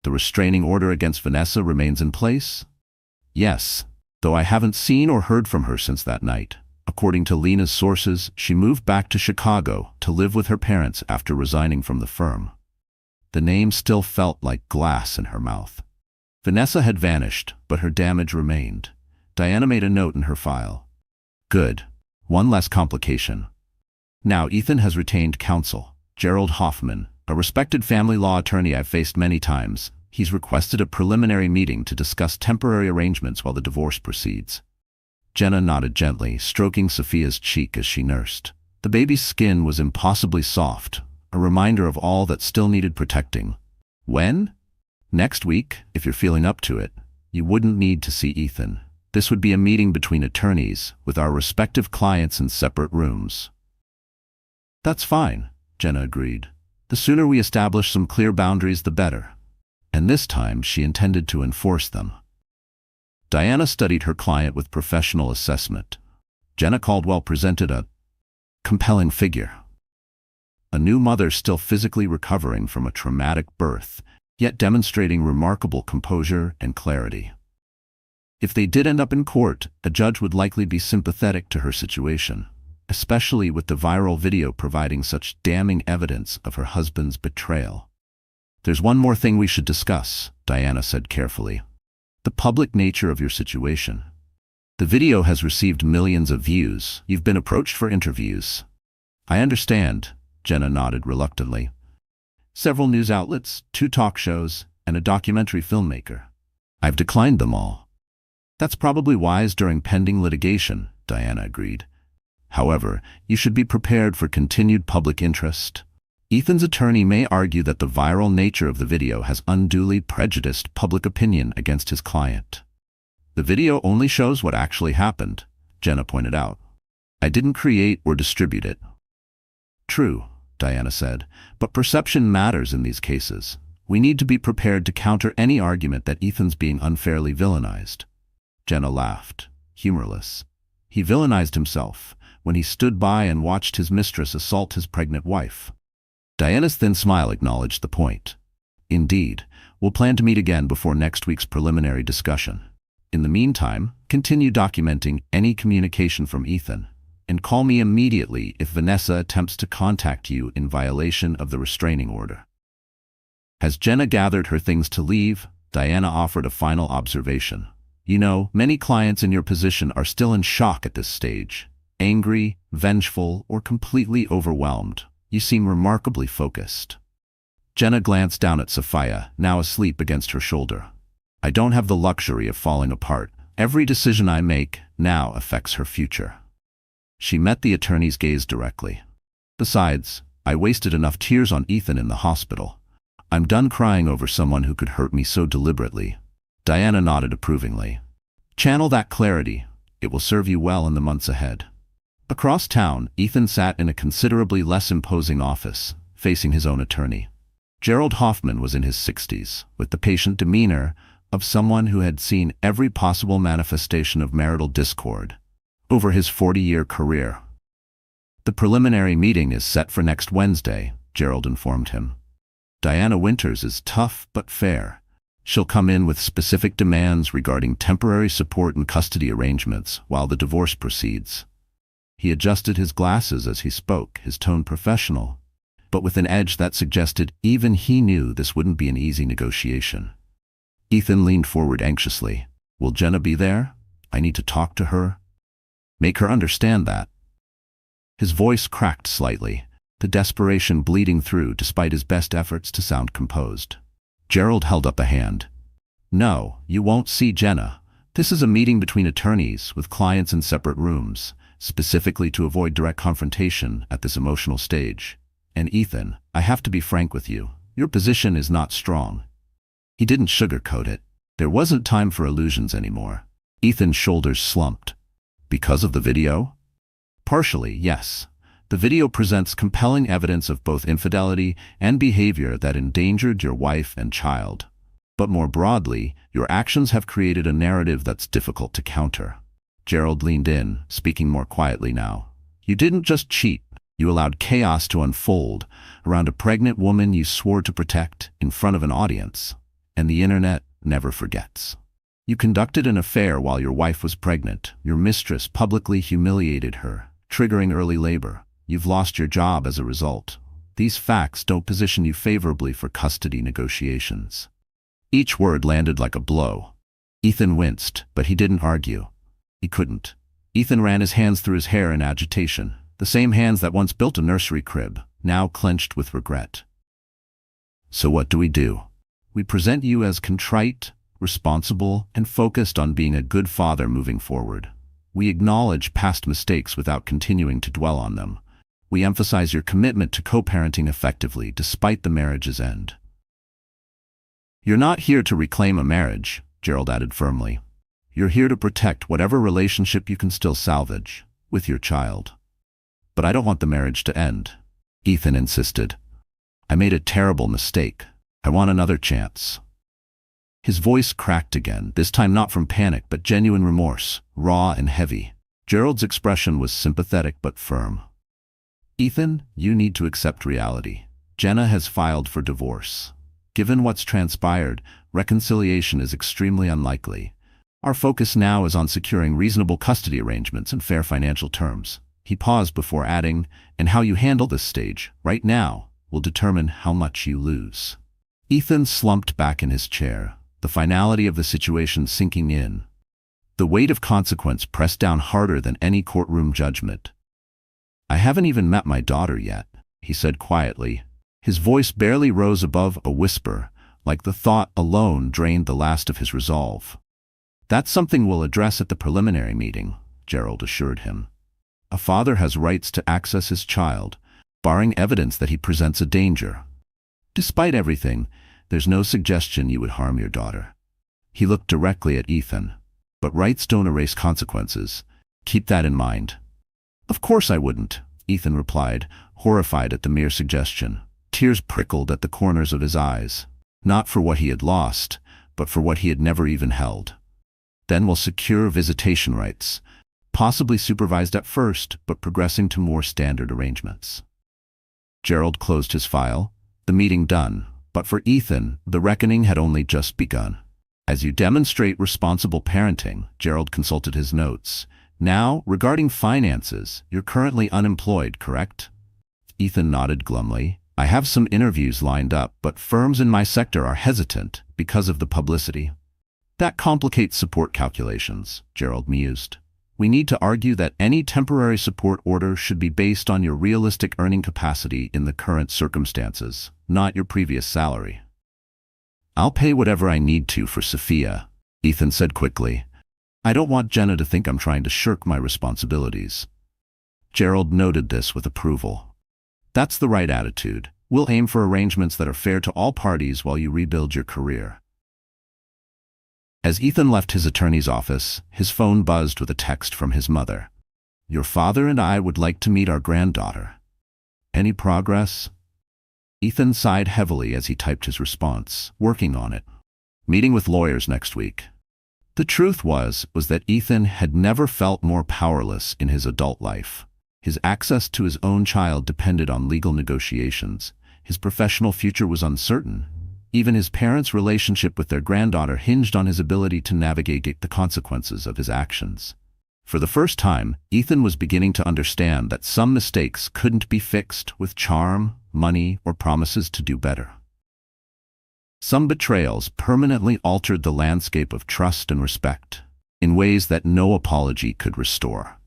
"The restraining order against Vanessa remains in place?" "Yes, though I haven't seen or heard from her since that night. According to Lena's sources, she moved back to Chicago to live with her parents after resigning from the firm." The name still felt like glass in her mouth. Vanessa had vanished, but her damage remained. Diana made a note in her file. "Good. One less complication. Now Ethan has retained counsel, Gerald Hoffman, a respected family law attorney I've faced many times. He's requested a preliminary meeting to discuss temporary arrangements while the divorce proceeds." Jenna nodded gently, stroking Sophia's cheek as she nursed. The baby's skin was impossibly soft, a reminder of all that still needed protecting. "When?" "Next week, if you're feeling up to it. You wouldn't need to see Ethan. This would be a meeting between attorneys, with our respective clients in separate rooms. That's fine, Jenna agreed. The sooner we establish some clear boundaries, the better. And this time she intended to enforce them. Diana studied her client with professional assessment. Jenna Caldwell presented a compelling figure. A new mother still physically recovering from a traumatic birth, yet demonstrating remarkable composure and clarity. If they did end up in court, a judge would likely be sympathetic to her situation, especially with the viral video providing such damning evidence of her husband's betrayal. There's one more thing we should discuss, Diana said carefully. The public nature of your situation. The video has received millions of views. You've been approached for interviews. I understand, Jenna nodded reluctantly. Several news outlets, 2 talk shows, and a documentary filmmaker. I've declined them all. That's probably wise during pending litigation, Diana agreed. However, you should be prepared for continued public interest. Ethan's attorney may argue that the viral nature of the video has unduly prejudiced public opinion against his client. The video only shows what actually happened, Jenna pointed out. I didn't create or distribute it. True, Diana said, but perception matters in these cases. We need to be prepared to counter any argument that Ethan's being unfairly villainized. Jenna laughed, humorless. He villainized himself when he stood by and watched his mistress assault his pregnant wife. Diana's thin smile acknowledged the point. Indeed, we'll plan to meet again before next week's preliminary discussion. In the meantime, continue documenting any communication from Ethan, and call me immediately if Vanessa attempts to contact you in violation of the restraining order. As Jenna gathered her things to leave, Diana offered a final observation. You know, many clients in your position are still in shock at this stage. Angry, vengeful, or completely overwhelmed. You seem remarkably focused. Jenna glanced down at Sophia, now asleep against her shoulder. I don't have the luxury of falling apart. Every decision I make now affects her future. She met the attorney's gaze directly. Besides, I wasted enough tears on Ethan in the hospital. I'm done crying over someone who could hurt me so deliberately. Diana nodded approvingly. Channel that clarity. It will serve you well in the months ahead. Across town, Ethan sat in a considerably less imposing office, facing his own attorney. Gerald Hoffman was in his 60s, with the patient demeanor of someone who had seen every possible manifestation of marital discord over his 40-year career. The preliminary meeting is set for next Wednesday, Gerald informed him. Diana Winters is tough but fair. She'll come in with specific demands regarding temporary support and custody arrangements while the divorce proceeds. He adjusted his glasses as he spoke, his tone professional, but with an edge that suggested even he knew this wouldn't be an easy negotiation. Ethan leaned forward anxiously. Will Jenna be there? I need to talk to her. Make her understand that. His voice cracked slightly, the desperation bleeding through despite his best efforts to sound composed. Gerald held up a hand. No, you won't see Jenna. This is a meeting between attorneys with clients in separate rooms, specifically to avoid direct confrontation at this emotional stage. And Ethan, I have to be frank with you. Your position is not strong. He didn't sugarcoat it. There wasn't time for illusions anymore. Ethan's shoulders slumped. Because of the video? Partially, yes. The video presents compelling evidence of both infidelity and behavior that endangered your wife and child. But more broadly, your actions have created a narrative that's difficult to counter. Gerald leaned in, speaking more quietly now. You didn't just cheat. You allowed chaos to unfold around a pregnant woman you swore to protect in front of an audience. And the internet never forgets. You conducted an affair while your wife was pregnant. Your mistress publicly humiliated her, triggering early labor. You've lost your job as a result. These facts don't position you favorably for custody negotiations. Each word landed like a blow. Ethan winced, but he didn't argue. He couldn't. Ethan ran his hands through his hair in agitation, the same hands that once built a nursery crib, now clenched with regret. So what do? We present you as contrite, responsible, and focused on being a good father moving forward. We acknowledge past mistakes without continuing to dwell on them. We emphasize your commitment to co-parenting effectively despite the marriage's end. You're not here to reclaim a marriage, Gerald added firmly. You're here to protect whatever relationship you can still salvage with your child. But I don't want the marriage to end, Ethan insisted. I made a terrible mistake. I want another chance. His voice cracked again, this time not from panic but genuine remorse, raw and heavy. Gerald's expression was sympathetic but firm. Ethan, you need to accept reality. Jenna has filed for divorce. Given what's transpired, reconciliation is extremely unlikely. Our focus now is on securing reasonable custody arrangements and fair financial terms. He paused before adding, and how you handle this stage, right now, will determine how much you lose. Ethan slumped back in his chair, the finality of the situation sinking in. The weight of consequence pressed down harder than any courtroom judgment. I haven't even met my daughter yet, he said quietly. His voice barely rose above a whisper, like the thought alone drained the last of his resolve. That's something we'll address at the preliminary meeting, Gerald assured him. A father has rights to access his child, barring evidence that he presents a danger. Despite everything, there's no suggestion you would harm your daughter. He looked directly at Ethan. But rights don't erase consequences. Keep that in mind. Of course I wouldn't, Ethan replied, horrified at the mere suggestion. Tears prickled at the corners of his eyes. Not for what he had lost, but for what he had never even held. Then we'll secure visitation rights, possibly supervised at first, but progressing to more standard arrangements. Gerald closed his file, the meeting done, but for Ethan, the reckoning had only just begun. As you demonstrate responsible parenting, Gerald consulted his notes. Now, regarding finances, you're currently unemployed, correct? Ethan nodded glumly. I have some interviews lined up, but firms in my sector are hesitant because of the publicity. That complicates support calculations, Gerald mused. We need to argue that any temporary support order should be based on your realistic earning capacity in the current circumstances, not your previous salary. I'll pay whatever I need to for Sophia, Ethan said quickly. I don't want Jenna to think I'm trying to shirk my responsibilities. Gerald noted this with approval. That's the right attitude. We'll aim for arrangements that are fair to all parties while you rebuild your career. As Ethan left his attorney's office, his phone buzzed with a text from his mother. Your father and I would like to meet our granddaughter. Any progress? Ethan sighed heavily as he typed his response, working on it. Meeting with lawyers next week. The truth was that Ethan had never felt more powerless in his adult life. His access to his own child depended on legal negotiations. His professional future was uncertain. Even his parents' relationship with their granddaughter hinged on his ability to navigate the consequences of his actions. For the first time, Ethan was beginning to understand that some mistakes couldn't be fixed with charm, money, or promises to do better. Some betrayals permanently altered the landscape of trust and respect, in ways that no apology could restore.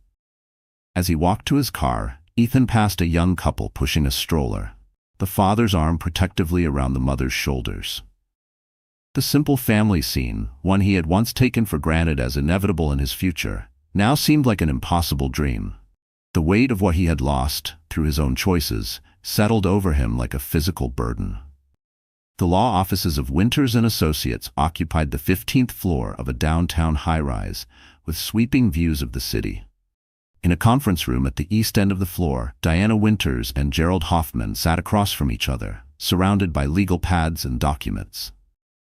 As he walked to his car, Ethan passed a young couple pushing a stroller, the father's arm protectively around the mother's shoulders. The simple family scene, one he had once taken for granted as inevitable in his future, now seemed like an impossible dream. The weight of what he had lost, through his own choices, settled over him like a physical burden. The law offices of Winters and Associates occupied the 15th floor of a downtown high-rise, with sweeping views of the city. In a conference room at the east end of the floor, Diana Winters and Gerald Hoffman sat across from each other, surrounded by legal pads and documents.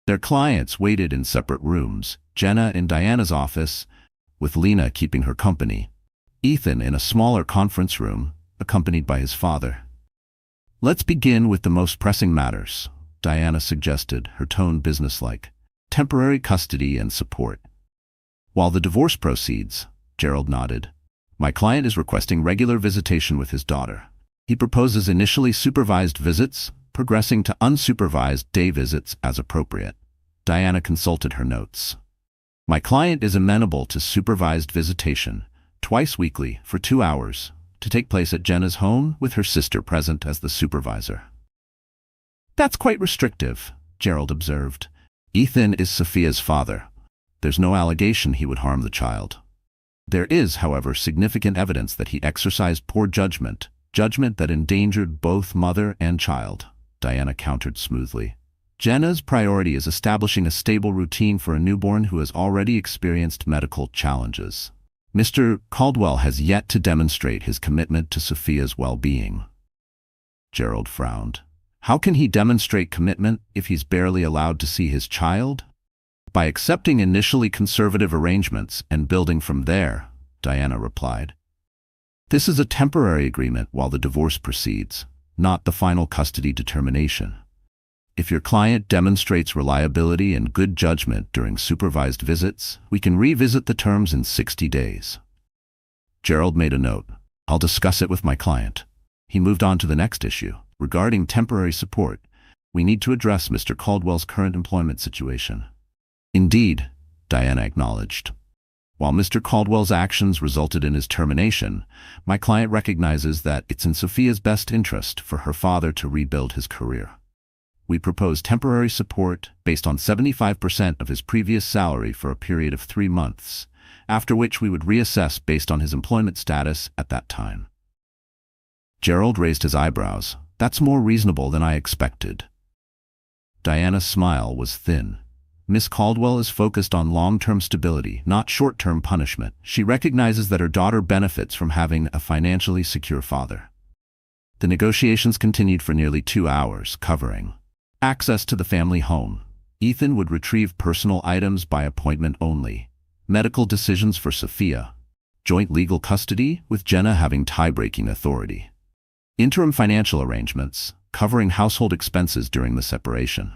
Their clients waited in separate rooms, Jenna in Diana's office, with Lena keeping her company. Ethan in a smaller conference room, accompanied by his father. Let's begin with the most pressing matters, Diana suggested, her tone businesslike. Temporary custody and support. While the divorce proceeds, Gerald nodded. My client is requesting regular visitation with his daughter. He proposes initially supervised visits, progressing to unsupervised day visits as appropriate. Diana consulted her notes. My client is amenable to supervised visitation, twice weekly for 2 hours, to take place at Jenna's home with her sister present as the supervisor. That's quite restrictive, Gerald observed. Ethan is Sophia's father. There's no allegation he would harm the child. There is, however, significant evidence that he exercised poor judgment that endangered both mother and child, Diana countered smoothly. Jenna's priority is establishing a stable routine for a newborn who has already experienced medical challenges. Mr. Caldwell has yet to demonstrate his commitment to Sophia's well-being. Gerald frowned. How can he demonstrate commitment if he's barely allowed to see his child? By accepting initially conservative arrangements and building from there, Diana replied. This is a temporary agreement while the divorce proceeds, not the final custody determination. If your client demonstrates reliability and good judgment during supervised visits, we can revisit the terms in 60 days. Gerald made a note. I'll discuss it with my client. He moved on to the next issue. Regarding temporary support, we need to address Mr. Caldwell's current employment situation. Indeed, Diana acknowledged. While Mr. Caldwell's actions resulted in his termination, my client recognizes that it's in Sophia's best interest for her father to rebuild his career. We propose temporary support based on 75% of his previous salary for a period of 3 months, after which we would reassess based on his employment status at that time. Gerald raised his eyebrows. That's more reasonable than I expected. Diana's smile was thin. Miss Caldwell is focused on long-term stability, not short-term punishment. She recognizes that her daughter benefits from having a financially secure father. The negotiations continued for nearly 2 hours, covering access to the family home. Ethan would retrieve personal items by appointment only. Medical decisions for Sophia. Joint legal custody, with Jenna having tie-breaking authority. Interim financial arrangements, covering household expenses during the separation.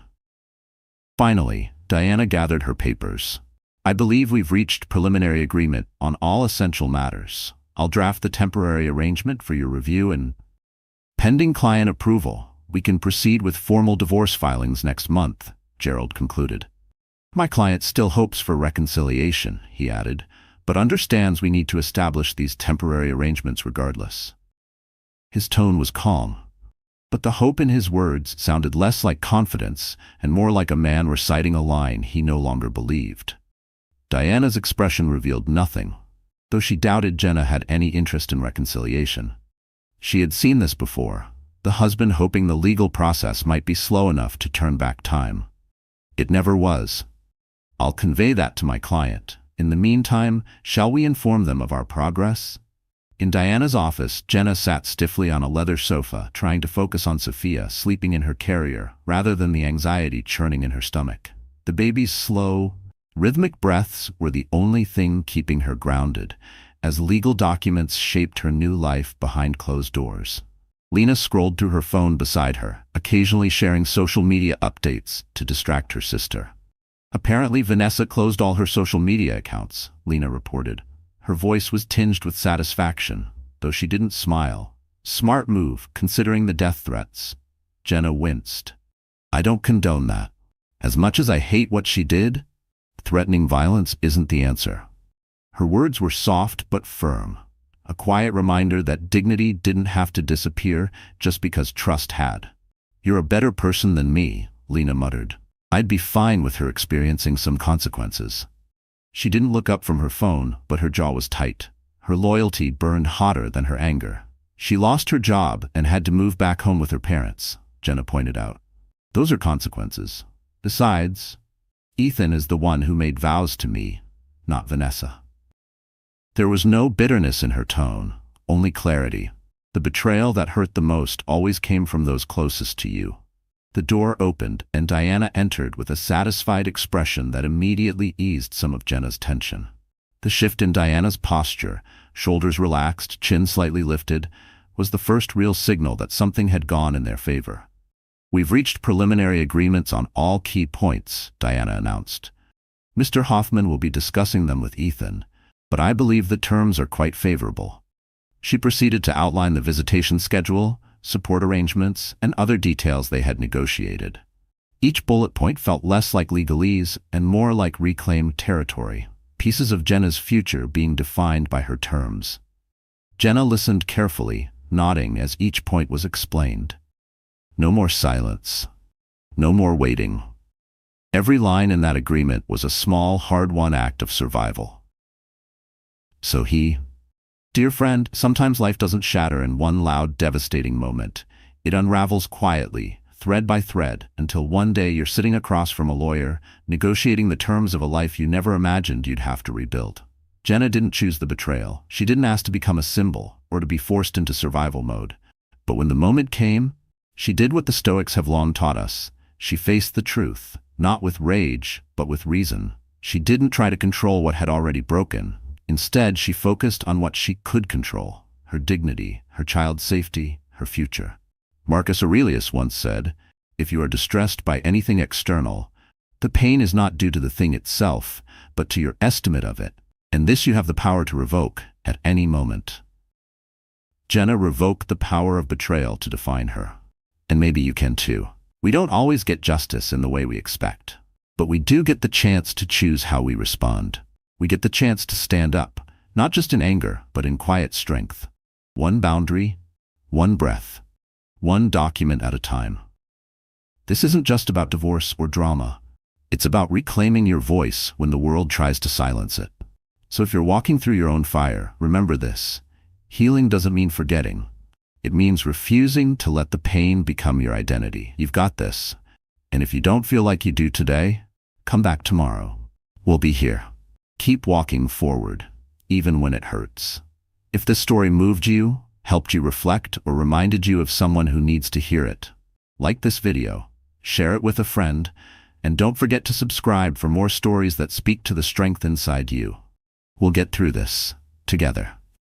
Finally, Diana gathered her papers. I believe we've reached preliminary agreement on all essential matters. I'll draft the temporary arrangement for your review and, pending client approval, we can proceed with formal divorce filings next month, Gerald concluded. My client still hopes for reconciliation, he added, but understands we need to establish these temporary arrangements regardless. His tone was calm, but the hope in his words sounded less like confidence and more like a man reciting a line he no longer believed. Diana's expression revealed nothing, though she doubted Jenna had any interest in reconciliation. She had seen this before, the husband hoping the legal process might be slow enough to turn back time. It never was. I'll convey that to my client. In the meantime, shall we inform them of our progress? In Diana's office, Jenna sat stiffly on a leather sofa, trying to focus on Sophia sleeping in her carrier, rather than the anxiety churning in her stomach. The baby's slow, rhythmic breaths were the only thing keeping her grounded, as legal documents shaped her new life behind closed doors. Lena scrolled through her phone beside her, occasionally sharing social media updates to distract her sister. Apparently, Vanessa closed all her social media accounts, Lena reported. Her voice was tinged with satisfaction, though she didn't smile. Smart move, considering the death threats. Jenna winced. I don't condone that. As much as I hate what she did, threatening violence isn't the answer. Her words were soft but firm, a quiet reminder that dignity didn't have to disappear just because trust had. You're a better person than me, Lena muttered. I'd be fine with her experiencing some consequences. She didn't look up from her phone, but her jaw was tight. Her loyalty burned hotter than her anger. She lost her job and had to move back home with her parents, Jenna pointed out. Those are consequences. Besides, Ethan is the one who made vows to me, not Vanessa. There was no bitterness in her tone, only clarity. The betrayal that hurt the most always came from those closest to you. The door opened, and Diana entered with a satisfied expression that immediately eased some of Jenna's tension. The shift in Diana's posture, shoulders relaxed, chin slightly lifted, was the first real signal that something had gone in their favor. We've reached preliminary agreements on all key points, Diana announced. Mr. Hoffman will be discussing them with Ethan, but I believe the terms are quite favorable. She proceeded to outline the visitation schedule, support arrangements, and other details they had negotiated. Each bullet point felt less like legalese and more like reclaimed territory, pieces of Jenna's future being defined by her terms. Jenna listened carefully, nodding as each point was explained. No more silence. No more waiting. Every line in that agreement was a small, hard-won act of survival. So dear friend, sometimes life doesn't shatter in one loud, devastating moment. It unravels quietly, thread by thread, until one day you're sitting across from a lawyer, negotiating the terms of a life you never imagined you'd have to rebuild. Jenna didn't choose the betrayal. She didn't ask to become a symbol or to be forced into survival mode. But when the moment came, she did what the Stoics have long taught us. She faced the truth, not with rage, but with reason. She didn't try to control what had already broken. Instead, she focused on what she could control: her dignity, her child's safety, her future. Marcus Aurelius once said, "If you are distressed by anything external, the pain is not due to the thing itself, but to your estimate of it. And this you have the power to revoke at any moment." Jenna revoked the power of betrayal to define her. And maybe you can too. We don't always get justice in the way we expect, but we do get the chance to choose how we respond. We get the chance to stand up, not just in anger, but in quiet strength. One boundary, one breath, one document at a time. This isn't just about divorce or drama. It's about reclaiming your voice when the world tries to silence it. So if you're walking through your own fire, remember this: healing doesn't mean forgetting. It means refusing to let the pain become your identity. You've got this. And if you don't feel like you do today, come back tomorrow. We'll be here. Keep walking forward, even when it hurts. If this story moved you, helped you reflect, or reminded you of someone who needs to hear it, like this video, share it with a friend, and don't forget to subscribe for more stories that speak to the strength inside you. We'll get through this together.